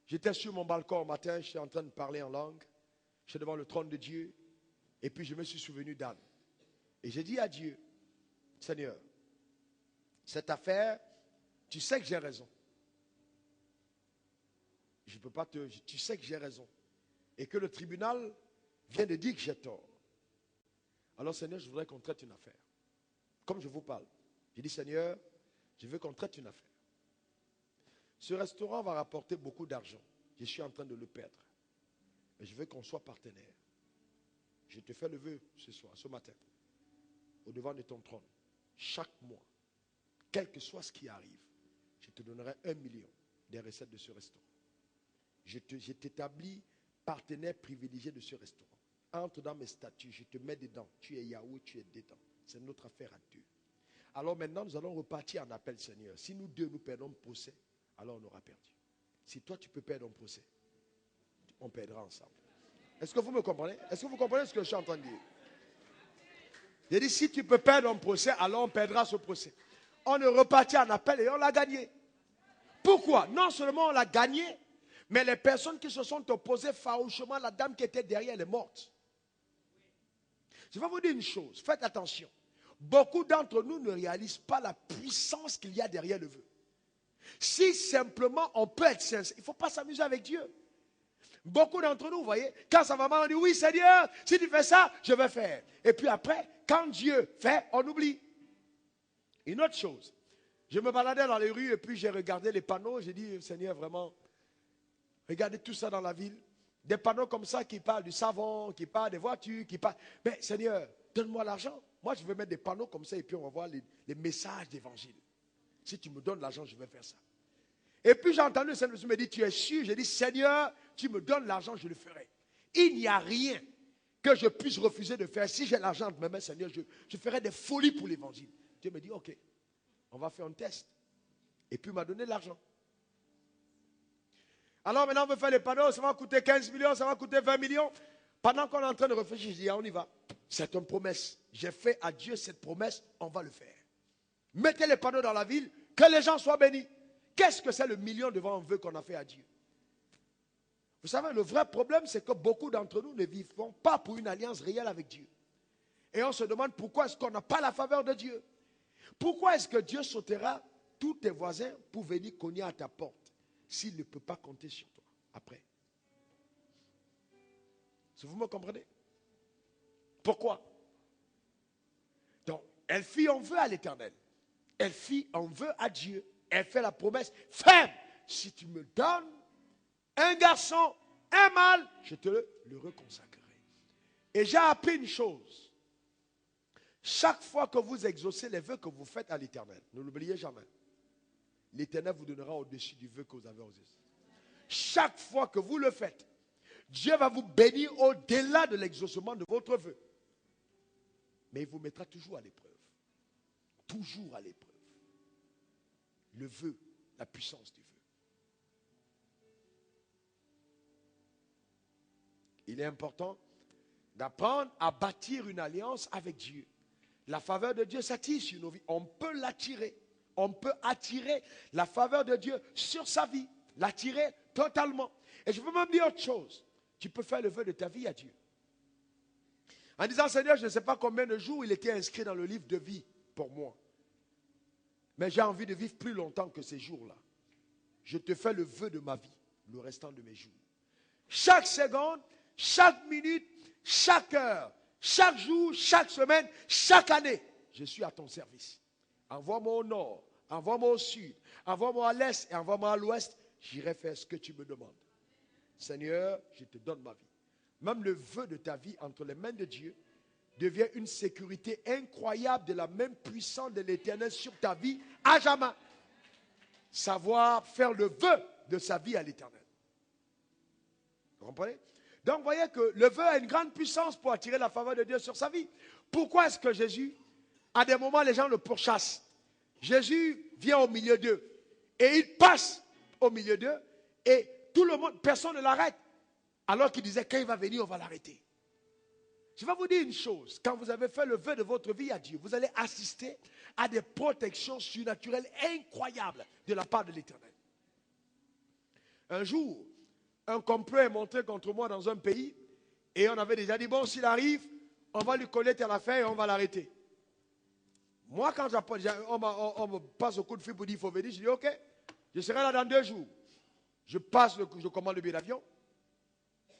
j'étais sur mon balcon au matin, j'étais en train de parler en langue. J'étais devant le trône de Dieu. Et puis, je me suis souvenu d'Anne. Et j'ai dit à Dieu, Seigneur, cette affaire, tu sais que j'ai raison. Je ne peux pas te... Tu sais que j'ai raison. Et que le tribunal vient de dire que j'ai tort. Alors, Seigneur, je voudrais qu'on traite une affaire. Comme je vous parle. J'ai dit, Seigneur, je veux qu'on traite une affaire. Ce restaurant va rapporter beaucoup d'argent. Je suis en train de le perdre. Mais je veux qu'on soit partenaire. Je te fais le vœu ce soir, ce matin, au devant de ton trône. Chaque mois, quel que soit ce qui arrive, je te donnerai 1 million des recettes de ce restaurant. Je t'établis partenaire privilégié de ce restaurant. Entre dans mes statuts, je te mets dedans. Tu es Yahweh, tu es dedans. C'est notre affaire à deux. Alors maintenant, nous allons repartir en appel, Seigneur. Si nous deux, nous perdons le procès, alors on aura perdu. Si toi, tu peux perdre un procès, on perdra ensemble. Est-ce que vous me comprenez? Est-ce que vous comprenez ce que je suis en train de dire? J'ai dit, si tu peux perdre un procès, alors on perdra ce procès. On est reparti en appel et on l'a gagné. Pourquoi? Non seulement on l'a gagné, mais les personnes qui se sont opposées farouchement, la dame qui était derrière, elle est morte. Je vais vous dire une chose, faites attention. Beaucoup d'entre nous ne réalisent pas la puissance qu'il y a derrière le vœu. Si simplement on peut être sincère, il ne faut pas s'amuser avec Dieu. Beaucoup d'entre nous, vous voyez, quand ça va mal, on dit oui Seigneur, si tu fais ça, je vais faire. Et puis après, quand Dieu fait, on oublie. Une autre chose, je me baladais dans les rues et puis j'ai regardé les panneaux, j'ai dit Seigneur vraiment, regardez tout ça dans la ville. Des panneaux comme ça qui parlent du savon, qui parlent des voitures, qui parlent... Mais Seigneur, donne-moi l'argent. Moi, je veux mettre des panneaux comme ça et puis on va voir les messages d'évangile. Si tu me donnes l'argent, je vais faire ça. Et puis j'ai entendu le Seigneur me dire, tu es sûr? J'ai dit, Seigneur, tu me donnes l'argent, je le ferai. Il n'y a rien que je puisse refuser de faire. Si j'ai l'argent entre mes mains, Seigneur, je ferai des folies pour l'évangile. Dieu me dit, ok, on va faire un test. Et puis il m'a donné l'argent. Alors maintenant, on veut faire les panneaux, ça va coûter 15 millions, ça va coûter 20 millions. Pendant qu'on est en train de réfléchir, je dis, on y va. C'est une promesse. J'ai fait à Dieu cette promesse, on va le faire. Mettez les panneaux dans la ville, que les gens soient bénis. Qu'est-ce que c'est le million devant un vœu qu'on a fait à Dieu? Vous savez, le vrai problème, c'est que beaucoup d'entre nous ne vivons pas pour une alliance réelle avec Dieu. Et on se demande pourquoi est-ce qu'on n'a pas la faveur de Dieu? Pourquoi est-ce que Dieu sautera tous tes voisins pour venir cogner à ta porte s'il ne peut pas compter sur toi après? Si vous me comprenez? Pourquoi? Donc, elle fit un vœu à l'Éternel. Elle fit un vœu à Dieu. Elle fait la promesse ferme. Si tu me donnes un garçon, un mâle, je te le reconsacrerai. Et j'ai appris une chose. Chaque fois que vous exaucez les vœux que vous faites à l'Éternel, ne l'oubliez jamais. L'Éternel vous donnera au-dessus du vœu que vous avez osé. Chaque fois que vous le faites, Dieu va vous bénir au-delà de l'exaucement de votre vœu. Mais il vous mettra toujours à l'épreuve. Toujours à l'épreuve. Le vœu, la puissance du vœu. Il est important d'apprendre à bâtir une alliance avec Dieu. La faveur de Dieu s'attire sur nos vies. On peut l'attirer. On peut attirer la faveur de Dieu sur sa vie. L'attirer totalement. Et je veux même dire autre chose. Tu peux faire le vœu de ta vie à Dieu. En disant, Seigneur, je ne sais pas combien de jours il était inscrit dans le livre de vie pour moi. Mais j'ai envie de vivre plus longtemps que ces jours-là. Je te fais le vœu de ma vie, le restant de mes jours. Chaque seconde, chaque minute, chaque heure, chaque jour, chaque semaine, chaque année, je suis à ton service. Envoie-moi au nord, envoie-moi au sud, envoie-moi à l'est et envoie-moi à l'ouest. J'irai faire ce que tu me demandes. Seigneur, je te donne ma vie. Même le vœu de ta vie entre les mains de Dieu devient une sécurité incroyable de la même puissance de l'Éternel sur ta vie à jamais. Savoir faire le vœu de sa vie à l'Éternel. Vous comprenez? Donc, vous voyez que le vœu a une grande puissance pour attirer la faveur de Dieu sur sa vie. Pourquoi est-ce que Jésus, à des moments, les gens le pourchassent? Jésus vient au milieu d'eux et il passe au milieu d'eux et tout le monde, personne ne l'arrête. Alors qu'il disait, quand il va venir, on va l'arrêter. Je vais vous dire une chose. Quand vous avez fait le vœu de votre vie à Dieu, vous allez assister à des protections surnaturelles incroyables de la part de l'Éternel. Un jour, un complot est monté contre moi dans un pays et on avait déjà dit, bon, s'il arrive, on va lui coller telle affaire et on va l'arrêter. Moi, quand on me passe au coup de fil pour dire, il faut venir, je dis, ok, je serai là dans 2 jours. Je commande le billet d'avion.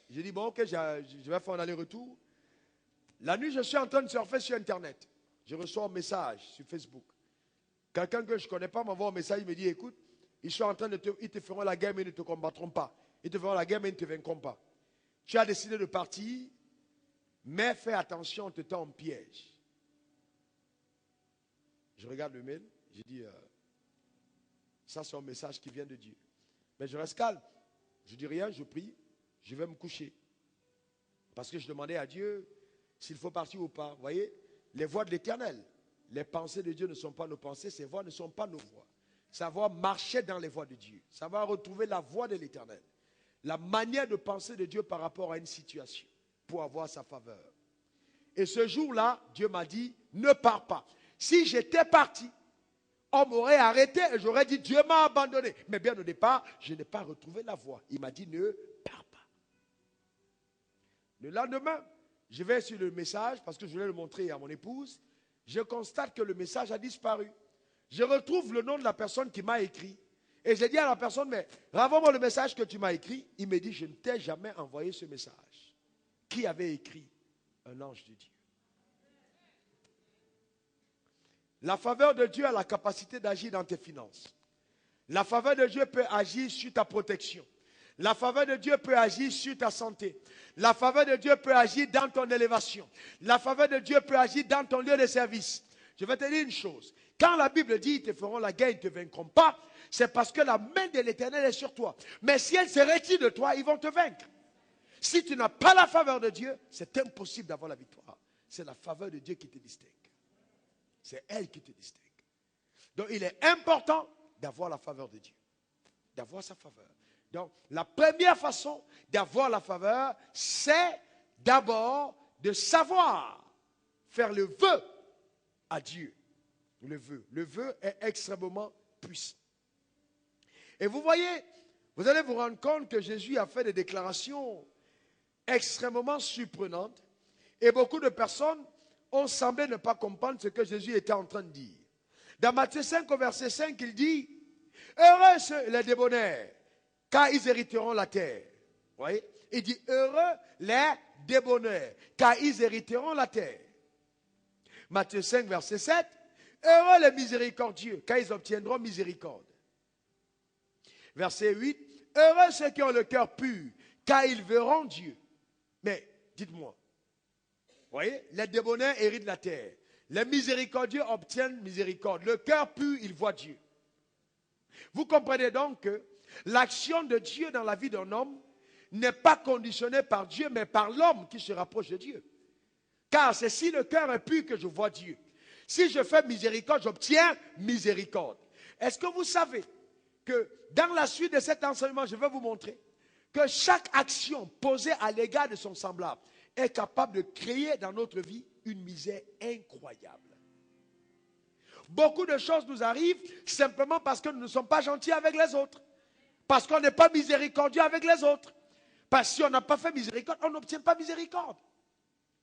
J'ai dit, bon, ok, je vais faire un aller-retour. La nuit, je suis en train de surfer sur Internet. Je reçois un message sur Facebook. Quelqu'un que je ne connais pas m'envoie un message, il me dit, écoute, ils te feront la guerre, mais ils ne te combattront pas. Ils te feront la guerre, mais ils ne te vaincront pas. Tu as décidé de partir, mais fais attention, on te tend un piège. Je regarde le mail, je dis, ça c'est un message qui vient de Dieu. Mais je reste calme. Je dis rien, je prie, je vais me coucher. Parce que je demandais à Dieu s'il faut partir ou pas. Vous voyez, les voies de l'Éternel, les pensées de Dieu ne sont pas nos pensées, ces voies ne sont pas nos voies. Savoir marcher dans les voies de Dieu, savoir retrouver la voie de l'Éternel, la manière de penser de Dieu par rapport à une situation pour avoir sa faveur. Et ce jour-là, Dieu m'a dit, ne pars pas. Si j'étais parti, on m'aurait arrêté et j'aurais dit, Dieu m'a abandonné. Mais bien au départ, je n'ai pas retrouvé la voie. Il m'a dit, ne pars pas. Le lendemain, je vais sur le message parce que je voulais le montrer à mon épouse. Je constate que le message a disparu. Je retrouve le nom de la personne qui m'a écrit. Et j'ai dit à la personne, mais renvoie-moi le message que tu m'as écrit. Il me dit, je ne t'ai jamais envoyé ce message. Qui avait écrit? Un ange de Dieu. La faveur de Dieu a la capacité d'agir dans tes finances. La faveur de Dieu peut agir sur ta protection. La faveur de Dieu peut agir sur ta santé. La faveur de Dieu peut agir dans ton élévation. La faveur de Dieu peut agir dans ton lieu de service. Je vais te dire une chose. Quand la Bible dit, ils te feront la guerre, ils ne te vaincront pas, c'est parce que la main de l'Éternel est sur toi. Mais si elle se retire de toi, ils vont te vaincre. Si tu n'as pas la faveur de Dieu, c'est impossible d'avoir la victoire. C'est la faveur de Dieu qui te distingue. C'est elle qui te distingue. Donc il est important d'avoir la faveur de Dieu. D'avoir sa faveur. Donc la première façon d'avoir la faveur, c'est d'abord de savoir faire le vœu à Dieu. Le vœu. Le vœu est extrêmement puissant. Et vous voyez, vous allez vous rendre compte que Jésus a fait des déclarations extrêmement surprenantes. Et beaucoup de personnes ont semblé ne pas comprendre ce que Jésus était en train de dire. Dans Matthieu 5, au verset 5, il dit, heureux les débonnaires, car ils hériteront la terre. Vous voyez? Il dit, heureux les débonnaires, car ils hériteront la terre. Matthieu 5, verset 7, heureux les miséricordieux, car ils obtiendront miséricorde. Verset 8, heureux ceux qui ont le cœur pur, car ils verront Dieu. Mais, dites-moi, vous voyez, les débonnaires héritent la terre. Les miséricordieux obtiennent miséricorde. Le cœur pur, il voit Dieu. Vous comprenez donc que l'action de Dieu dans la vie d'un homme n'est pas conditionnée par Dieu, mais par l'homme qui se rapproche de Dieu. Car c'est si le cœur est pur que je vois Dieu. Si je fais miséricorde, j'obtiens miséricorde. Est-ce que vous savez que dans la suite de cet enseignement, je vais vous montrer que chaque action posée à l'égard de son semblable est capable de créer dans notre vie une misère incroyable. Beaucoup de choses nous arrivent simplement parce que nous ne sommes pas gentils avec les autres. Parce qu'on n'est pas miséricordieux avec les autres. Parce que si on n'a pas fait miséricorde, on n'obtient pas miséricorde.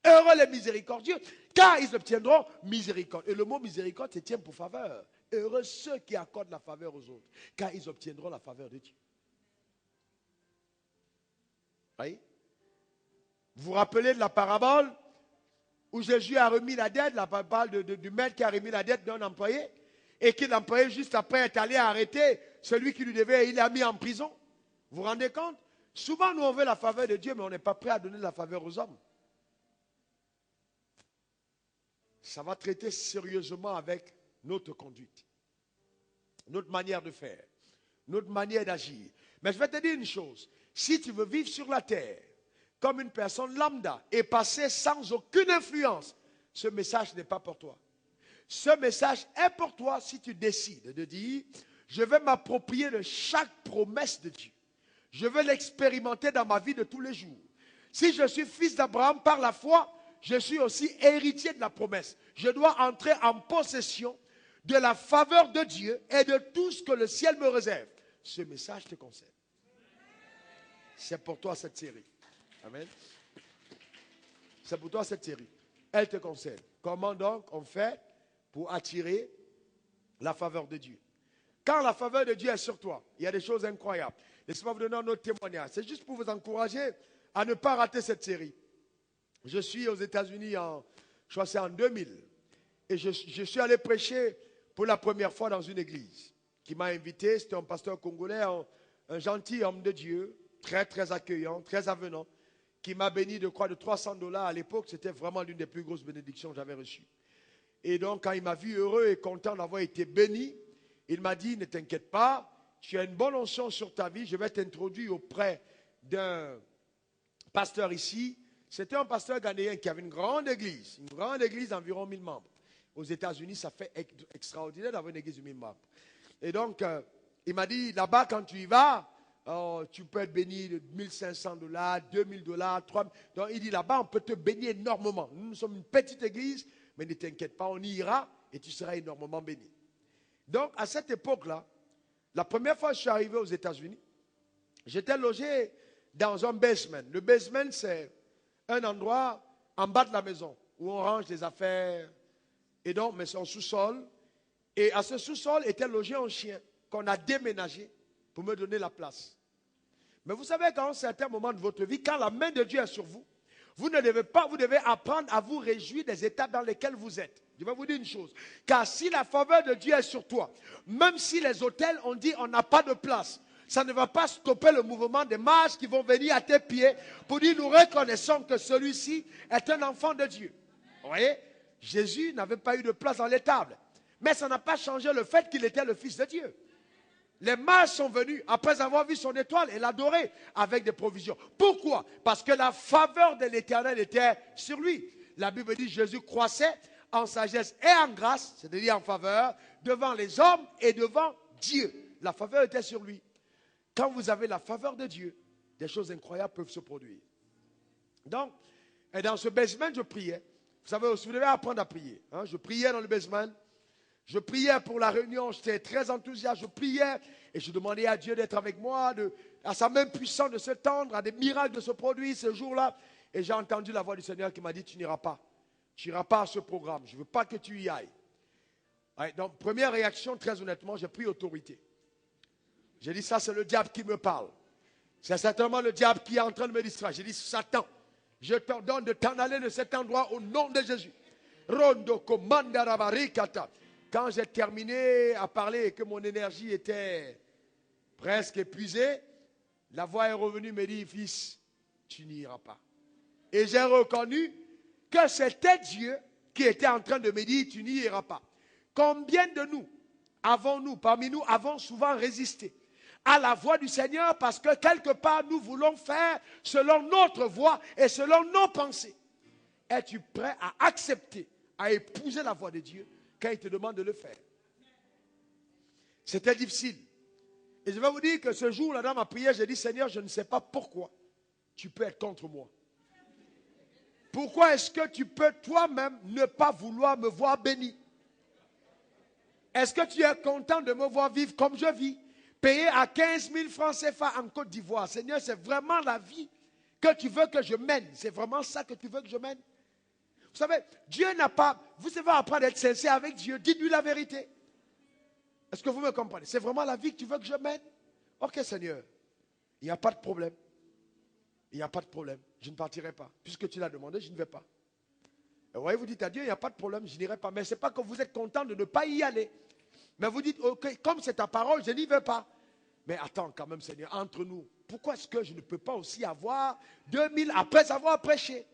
Heureux les miséricordieux, car ils obtiendront miséricorde. Et le mot miséricorde, c'est tient pour faveur. Heureux ceux qui accordent la faveur aux autres, car ils obtiendront la faveur de Dieu. Voyez? Vous vous rappelez de la parabole où Jésus a remis la dette, la parabole du maître qui a remis la dette d'un employé, et que l'employé juste après est allé arrêter celui qui lui devait, il l'a mis en prison. Vous vous rendez compte? Souvent nous on veut la faveur de Dieu, mais on n'est pas prêt à donner la faveur aux hommes. Ça va traiter sérieusement avec notre conduite, notre manière de faire, notre manière d'agir. Mais je vais te dire une chose, si tu veux vivre sur la terre comme une personne lambda et passer sans aucune influence, ce message n'est pas pour toi. Ce message est pour toi si tu décides de dire, je vais m'approprier de chaque promesse de Dieu. Je vais l'expérimenter dans ma vie de tous les jours. Si je suis fils d'Abraham par la foi, je suis aussi héritier de la promesse. Je dois entrer en possession de la faveur de Dieu et de tout ce que le ciel me réserve. Ce message te concerne. C'est pour toi cette série. Amen. C'est pour toi cette série. Elle te concerne. Comment donc on fait pour attirer la faveur de Dieu? Quand la faveur de Dieu est sur toi, il y a des choses incroyables. Laissez-moi vous donner un autre témoignage. C'est juste pour vous encourager à ne pas rater cette série. Je suis aux États-Unis, je crois que c'est en 2000. Et je suis allé prêcher pour la première fois dans une église qui m'a invité. C'était un pasteur congolais, un gentil homme de Dieu, très très accueillant, très avenant, qui m'a béni de $300 à l'époque. C'était vraiment l'une des plus grosses bénédictions que j'avais reçues. Et donc, quand il m'a vu heureux et content d'avoir été béni, il m'a dit, ne t'inquiète pas, tu as une bonne onction sur ta vie, je vais t'introduire auprès d'un pasteur ici. C'était un pasteur ghanéen qui avait une grande église d'environ 1000 membres. Aux États-Unis, ça fait extraordinaire d'avoir une église de 1000 membres. Et donc, il m'a dit, là-bas, quand tu y vas, tu peux être béni de $1500, $2000, $3000. Donc, il dit, là-bas, on peut te bénir énormément. Nous sommes une petite église, mais ne t'inquiète pas, on y ira et tu seras énormément béni. Donc, à cette époque-là, la première fois que je suis arrivé aux États-Unis, j'étais logé dans un basement. Le basement, c'est un endroit en bas de la maison où on range les affaires. Et donc, mais c'est en sous-sol. Et à ce sous-sol était logé un chien qu'on a déménagé pour me donner la place. Mais vous savez qu'à un certain moment de votre vie, quand la main de Dieu est sur vous, vous ne devez pas, vous devez apprendre à vous réjouir des étapes dans lesquelles vous êtes. Je vais vous dire une chose. Car si la faveur de Dieu est sur toi, même si les hôtels ont dit on n'a pas de place, ça ne va pas stopper le mouvement des marches qui vont venir à tes pieds pour dire nous reconnaissons que celui-ci est un enfant de Dieu. Vous voyez, Jésus n'avait pas eu de place dans les tables. Mais ça n'a pas changé le fait qu'il était le Fils de Dieu. Les mages sont venus après avoir vu son étoile et l'adorer avec des provisions. Pourquoi? Parce que la faveur de l'Éternel était sur lui. La Bible dit Jésus croissait en sagesse et en grâce, c'est-à-dire en faveur, devant les hommes et devant Dieu. La faveur était sur lui. Quand vous avez la faveur de Dieu, des choses incroyables peuvent se produire. Donc, et dans ce basement, je priais. Vous savez, vous devez apprendre à prier. Hein. Je priais dans le basement. Je priais pour la réunion. J'étais très enthousiaste. Je priais et je demandais à Dieu d'être avec moi, à sa main puissante de se tendre, à des miracles de se produire ce jour-là. Et j'ai entendu la voix du Seigneur qui m'a dit, tu n'iras pas. Tu n'iras pas à ce programme. Je ne veux pas que tu y ailles. Ouais, donc, première réaction, très honnêtement, j'ai pris autorité. J'ai dit, ça c'est le diable qui me parle. C'est certainement le diable qui est en train de me distraire. J'ai dit, Satan, je t'ordonne de t'en aller de cet endroit au nom de Jésus. Rondo commanda rabarikata. Quand j'ai terminé à parler et que mon énergie était presque épuisée, la voix est revenue, me dit, fils, tu n'iras pas. Et j'ai reconnu que c'était Dieu qui était en train de me dire, tu n'y iras pas. Combien de nous, parmi nous, avons souvent résisté à la voix du Seigneur parce que quelque part, nous voulons faire selon notre voix et selon nos pensées. Es-tu prêt à accepter, à épouser la voix de Dieu quand il te demande de le faire? C'était difficile. Et je vais vous dire que ce jour-là, dans ma prière, j'ai dit, Seigneur, je ne sais pas pourquoi tu peux être contre moi. Pourquoi est-ce que tu peux toi-même ne pas vouloir me voir béni? Est-ce que tu es content de me voir vivre comme je vis? Payé à 15 000 francs CFA en Côte d'Ivoire. Seigneur, c'est vraiment la vie que tu veux que je mène. C'est vraiment ça que tu veux que je mène? Vous savez, Dieu n'a pas... Vous devez apprendre à être sincère avec Dieu. Dites-lui la vérité. Est-ce que vous me comprenez? C'est vraiment la vie que tu veux que je mène? Ok, Seigneur. Il n'y a pas de problème. Il n'y a pas de problème. Je ne partirai pas. Puisque tu l'as demandé, je ne vais pas. Et vous voyez, vous dites à Dieu, il n'y a pas de problème, je n'irai pas. Mais ce n'est pas que vous êtes content de ne pas y aller. Mais vous dites, ok, comme c'est ta parole, je n'y vais pas. Mais attends quand même, Seigneur, entre nous, pourquoi est-ce que je ne peux pas aussi avoir 2000 après avoir prêché?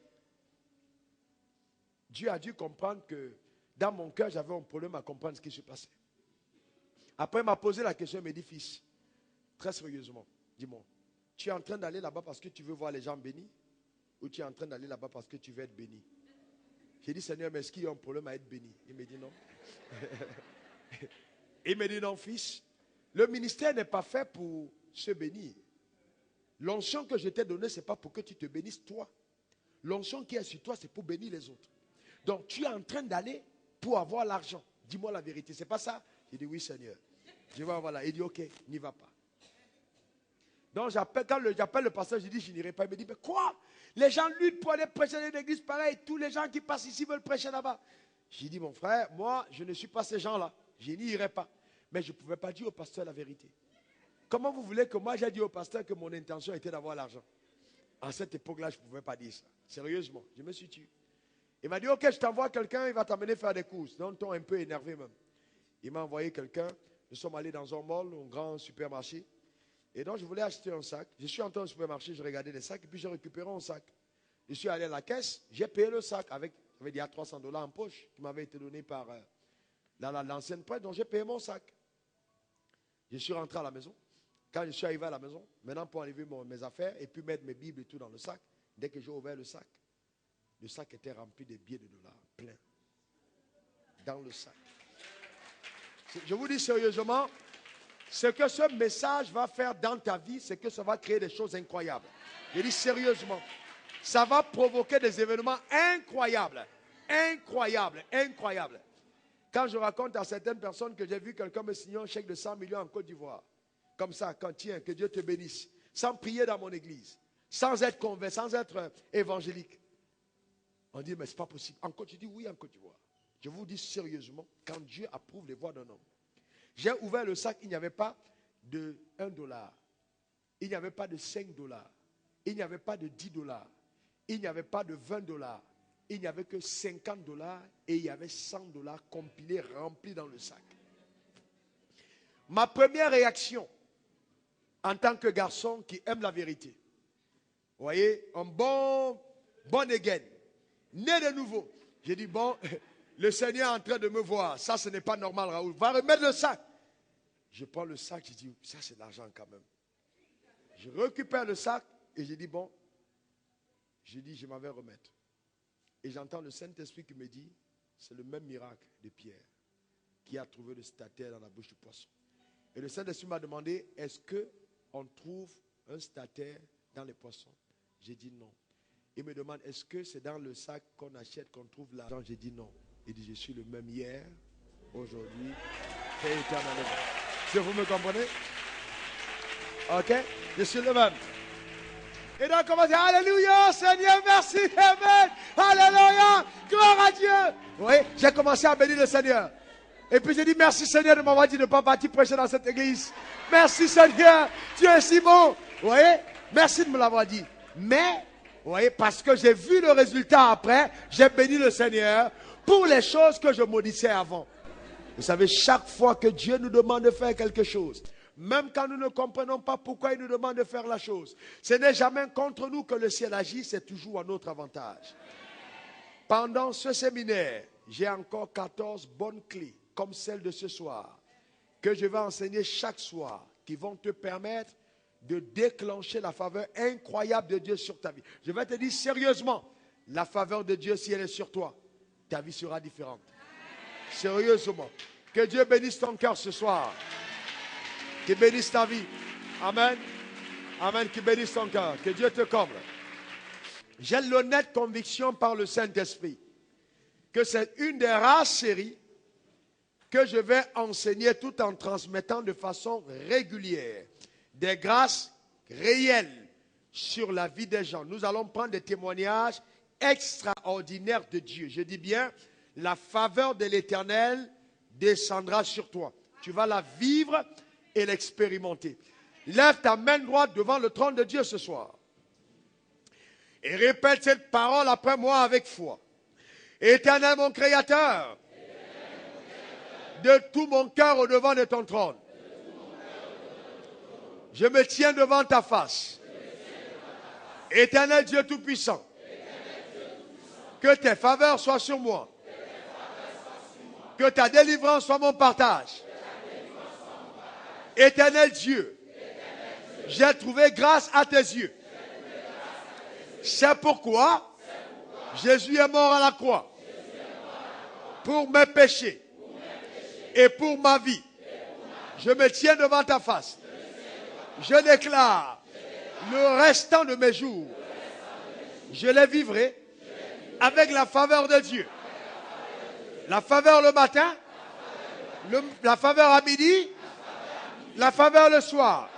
Dieu a dû comprendre que dans mon cœur, j'avais un problème à comprendre ce qui se passait. Après, il m'a posé la question, il m'a dit, fils, très sérieusement, dis-moi, tu es en train d'aller là-bas parce que tu veux voir les gens bénis? Ou tu es en train d'aller là-bas parce que tu veux être béni? J'ai dit, Seigneur, mais est-ce qu'il y a un problème à être béni? Il me dit non. Il me dit non, fils, le ministère n'est pas fait pour se bénir. L'onction que je t'ai donnée, ce n'est pas pour que tu te bénisses toi. L'onction qui est sur toi, c'est pour bénir les autres. Donc tu es en train d'aller pour avoir l'argent. Dis-moi la vérité, c'est pas ça? J'ai dit oui, Seigneur. Je vais avoir là. Il dit ok, n'y va pas. Donc j'appelle le pasteur, je dis je n'irai pas. Il me dit mais quoi? Les gens luttent pour aller prêcher dans une église pareille. Tous les gens qui passent ici veulent prêcher là-bas. J'ai dit mon frère, moi je ne suis pas ces gens-là. Je n'y irai pas. Mais je ne pouvais pas dire au pasteur la vérité. Comment vous voulez que moi j'ai dit au pasteur que mon intention était d'avoir l'argent? À cette époque-là, je ne pouvais pas dire ça. Sérieusement, je me suis tué. Il m'a dit ok, je t'envoie quelqu'un, il va t'amener faire des courses. D'un ton un peu énervé même. Il m'a envoyé quelqu'un. Nous sommes allés dans un mall, un grand supermarché. Et donc, je voulais acheter un sac. Je suis entré au supermarché, je regardais les sacs, et puis j'ai récupéré un sac. Je suis allé à la caisse, j'ai payé le sac avec, il y a $300 en poche, qui m'avait été donné par l'ancienne prêtre, donc j'ai payé mon sac. Je suis rentré à la maison. Quand je suis arrivé à la maison, maintenant pour enlever mes affaires, et puis mettre mes bibles et tout dans le sac, dès que j'ai ouvert le sac était rempli de billets de dollars, plein. Dans le sac. Je vous dis sérieusement, ce que ce message va faire dans ta vie, c'est que ça va créer des choses incroyables. Je dis sérieusement, ça va provoquer des événements incroyables. Incroyables, incroyables. Quand je raconte à certaines personnes que j'ai vu quelqu'un me signer un chèque de 100 millions en Côte d'Ivoire, comme ça, quand tiens, que Dieu te bénisse, sans prier dans mon église, sans être convaincu, sans être évangélique. On dit, mais ce n'est pas possible. En Côte, je dis oui, en Côte d'Ivoire. Je vous dis sérieusement, quand Dieu approuve les voies d'un homme. J'ai ouvert le sac, il n'y avait pas de $1. Il n'y avait pas de $5. Il n'y avait pas de $10. Il n'y avait pas de $20. Il n'y avait que $50 et il y avait $100 compilés, remplis dans le sac. Ma première réaction, en tant que garçon qui aime la vérité, vous voyez, un bon again, né de nouveau. J'ai dit, bon, le Seigneur est en train de me voir. Ça, ce n'est pas normal, Raoul. Va remettre le sac. Je prends le sac, je dis, ça c'est de l'argent quand même. Je récupère le sac et je dis, bon, je dis, je m'en vais remettre. Et j'entends le Saint-Esprit qui me dit, c'est le même miracle de Pierre qui a trouvé le statère dans la bouche du poisson. Et le Saint-Esprit m'a demandé, est-ce qu'on trouve un statère dans les poissons? J'ai dit non. Il me demande, est-ce que c'est dans le sac qu'on achète, qu'on trouve l'argent? J'ai dit non. Il dit, je suis le même hier, aujourd'hui et éternellement. Si vous me comprenez? Ok? Je suis le même. Et donc, on va dire, Alléluia, Seigneur, merci, Amen. Alléluia, gloire à Dieu. Vous voyez, j'ai commencé à bénir le Seigneur. Et puis j'ai dit, merci Seigneur de m'avoir dit de ne pas partir prêcher dans cette église. Merci Seigneur, tu es si bon. Vous voyez, merci de me l'avoir dit. Mais, vous voyez, parce que j'ai vu le résultat après, j'ai béni le Seigneur pour les choses que je maudissais avant. Vous savez, chaque fois que Dieu nous demande de faire quelque chose, même quand nous ne comprenons pas pourquoi il nous demande de faire la chose, ce n'est jamais contre nous que le ciel agit, c'est toujours à notre avantage. Pendant ce séminaire, j'ai encore 14 bonnes clés, comme celle de ce soir, que je vais enseigner chaque soir, qui vont te permettre de déclencher la faveur incroyable de Dieu sur ta vie. Je vais te dire sérieusement, la faveur de Dieu, si elle est sur toi, ta vie sera différente. Sérieusement. Que Dieu bénisse ton cœur ce soir. Qu'il bénisse ta vie. Amen. Amen. Qu'il bénisse ton cœur. Que Dieu te comble. J'ai l'honnête conviction par le Saint-Esprit que c'est une des rares séries que je vais enseigner tout en transmettant de façon régulière des grâces réelles sur la vie des gens. Nous allons prendre des témoignages extraordinaires de Dieu. Je dis bien, la faveur de l'Éternel descendra sur toi. Tu vas la vivre et l'expérimenter. Lève ta main droite devant le trône de Dieu ce soir. Et répète cette parole après moi avec foi. Éternel mon Créateur, de tout mon cœur au devant de ton trône, je me tiens devant ta face. Éternel Dieu Tout-Puissant, que tes faveurs soient sur moi. Que ta délivrance soit mon partage. Éternel Dieu, j'ai trouvé grâce à tes yeux. C'est pourquoi Jésus est mort à la croix pour mes péchés et pour ma vie. Je me tiens devant ta face. Je déclare le restant de mes jours, je les vivrai avec la faveur de Dieu. La faveur le matin, la faveur à midi, la faveur le soir.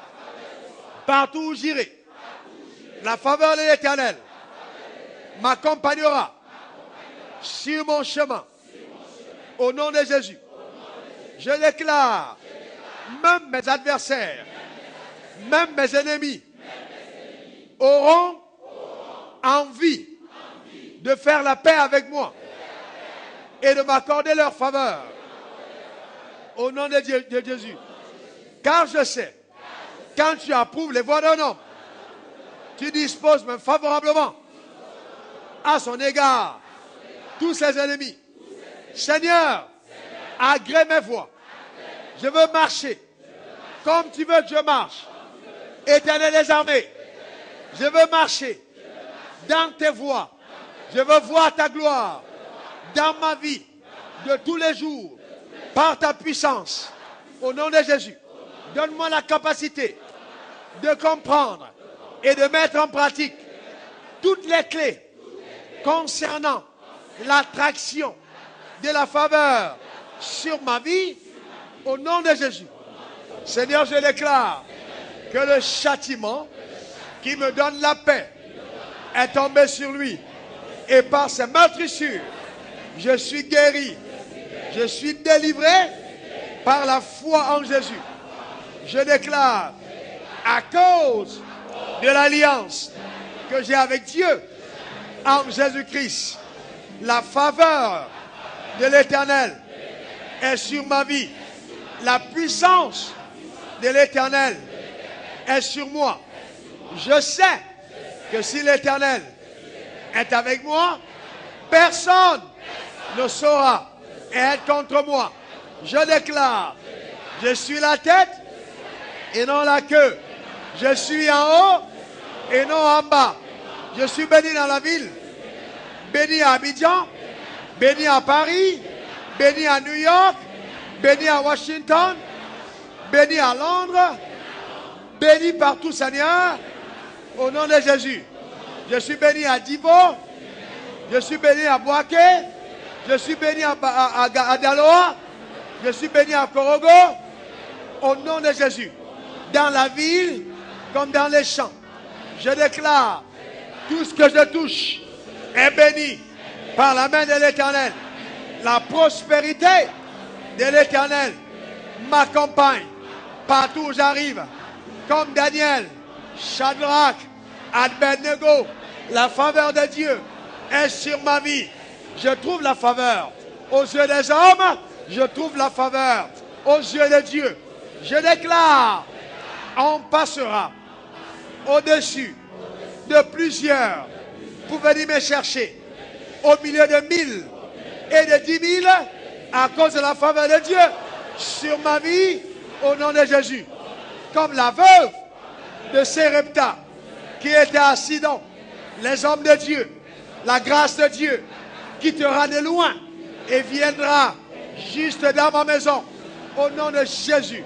Partout où j'irai, la faveur de l'Éternel m'accompagnera sur mon chemin. Au nom de Jésus, je déclare, même mes adversaires, même mes ennemis auront envie de faire la paix avec moi et de m'accorder leur faveur. Au nom de Jésus. Car je sais, quand tu approuves les voies d'un homme, tu disposes même favorablement à son égard tous ses ennemis. Seigneur, agrée mes voies. Je veux marcher comme tu veux que je marche. Éternel des armées, je veux marcher dans tes voies. Je veux voir ta gloire dans ma vie de tous les jours par ta puissance. Au nom de Jésus, donne-moi la capacité de comprendre et de mettre en pratique toutes les clés concernant l'attraction de la faveur sur ma vie. Au nom de Jésus. Seigneur, je déclare que le châtiment qui me donne la paix est tombé sur lui. Et par ses meurtrissures, je suis guéri. Je suis délivré par la foi en Jésus. Je déclare, à cause de l'alliance que j'ai avec Dieu en Jésus-Christ, la faveur de l'Éternel est sur ma vie. La puissance de l'Éternel est sur moi. Je sais que si l'Éternel est avec moi, personne ne saura être contre moi. Je déclare, je suis la tête et non la queue. Je suis en haut et non en bas. Je suis béni dans la ville, béni à Abidjan, béni à Paris, béni à New York, béni à Washington, béni à Londres, béni partout, Seigneur, au nom de Jésus. Je suis béni à Divo. Je suis béni à Boaké. Je suis béni à Daloa. Je suis béni à Korogo. Au nom de Jésus. Dans la ville comme dans les champs. Je déclare, tout ce que je touche est béni par la main de l'Éternel. La prospérité de l'Éternel m'accompagne partout où j'arrive. Comme Daniel, Shadrach, Abednego, la faveur de Dieu est sur ma vie. Je trouve la faveur aux yeux des hommes, je trouve la faveur aux yeux de Dieu. Je déclare, on passera au-dessus de plusieurs pour venir me chercher au milieu de 1000 et de 10 000 à cause de la faveur de Dieu sur ma vie au nom de Jésus. Comme la veuve de Sérepta qui était assis dans les hommes de Dieu, la grâce de Dieu quittera de loin et viendra juste dans ma maison au nom de Jésus.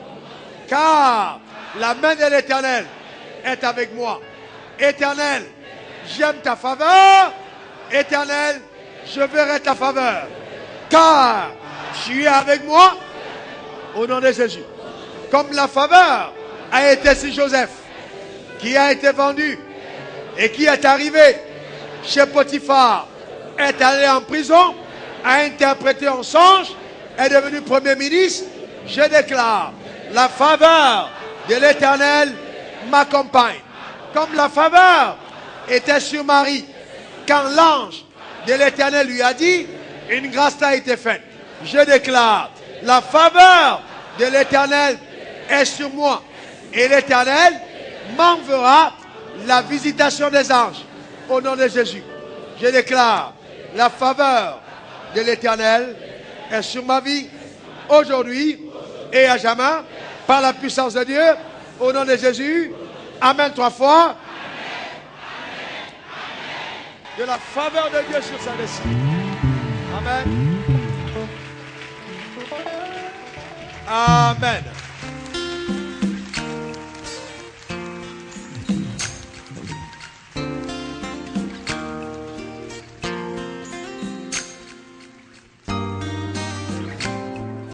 Car la main de l'Éternel est avec moi. Éternel, j'aime ta faveur. Éternel, je verrai ta faveur. Car tu es avec moi au nom de Jésus. Comme la faveur a été sur Joseph, qui a été vendu et qui est arrivé chez Potiphar, est allé en prison, a interprété un songe, est devenu premier ministre. Je déclare, la faveur de l'Éternel m'accompagne. Comme la faveur était sur Marie, quand l'ange de l'Éternel lui a dit, une grâce t'a été faite. Je déclare, la faveur de l'Éternel est sur moi. Et l'Éternel m'enverra la visitation des anges. Au nom de Jésus, je déclare, la faveur de l'Éternel est sur ma vie, aujourd'hui et à jamais, par la puissance de Dieu. Au nom de Jésus, amen 3 fois. De la faveur de Dieu sur sa destinée. Amen. Amen.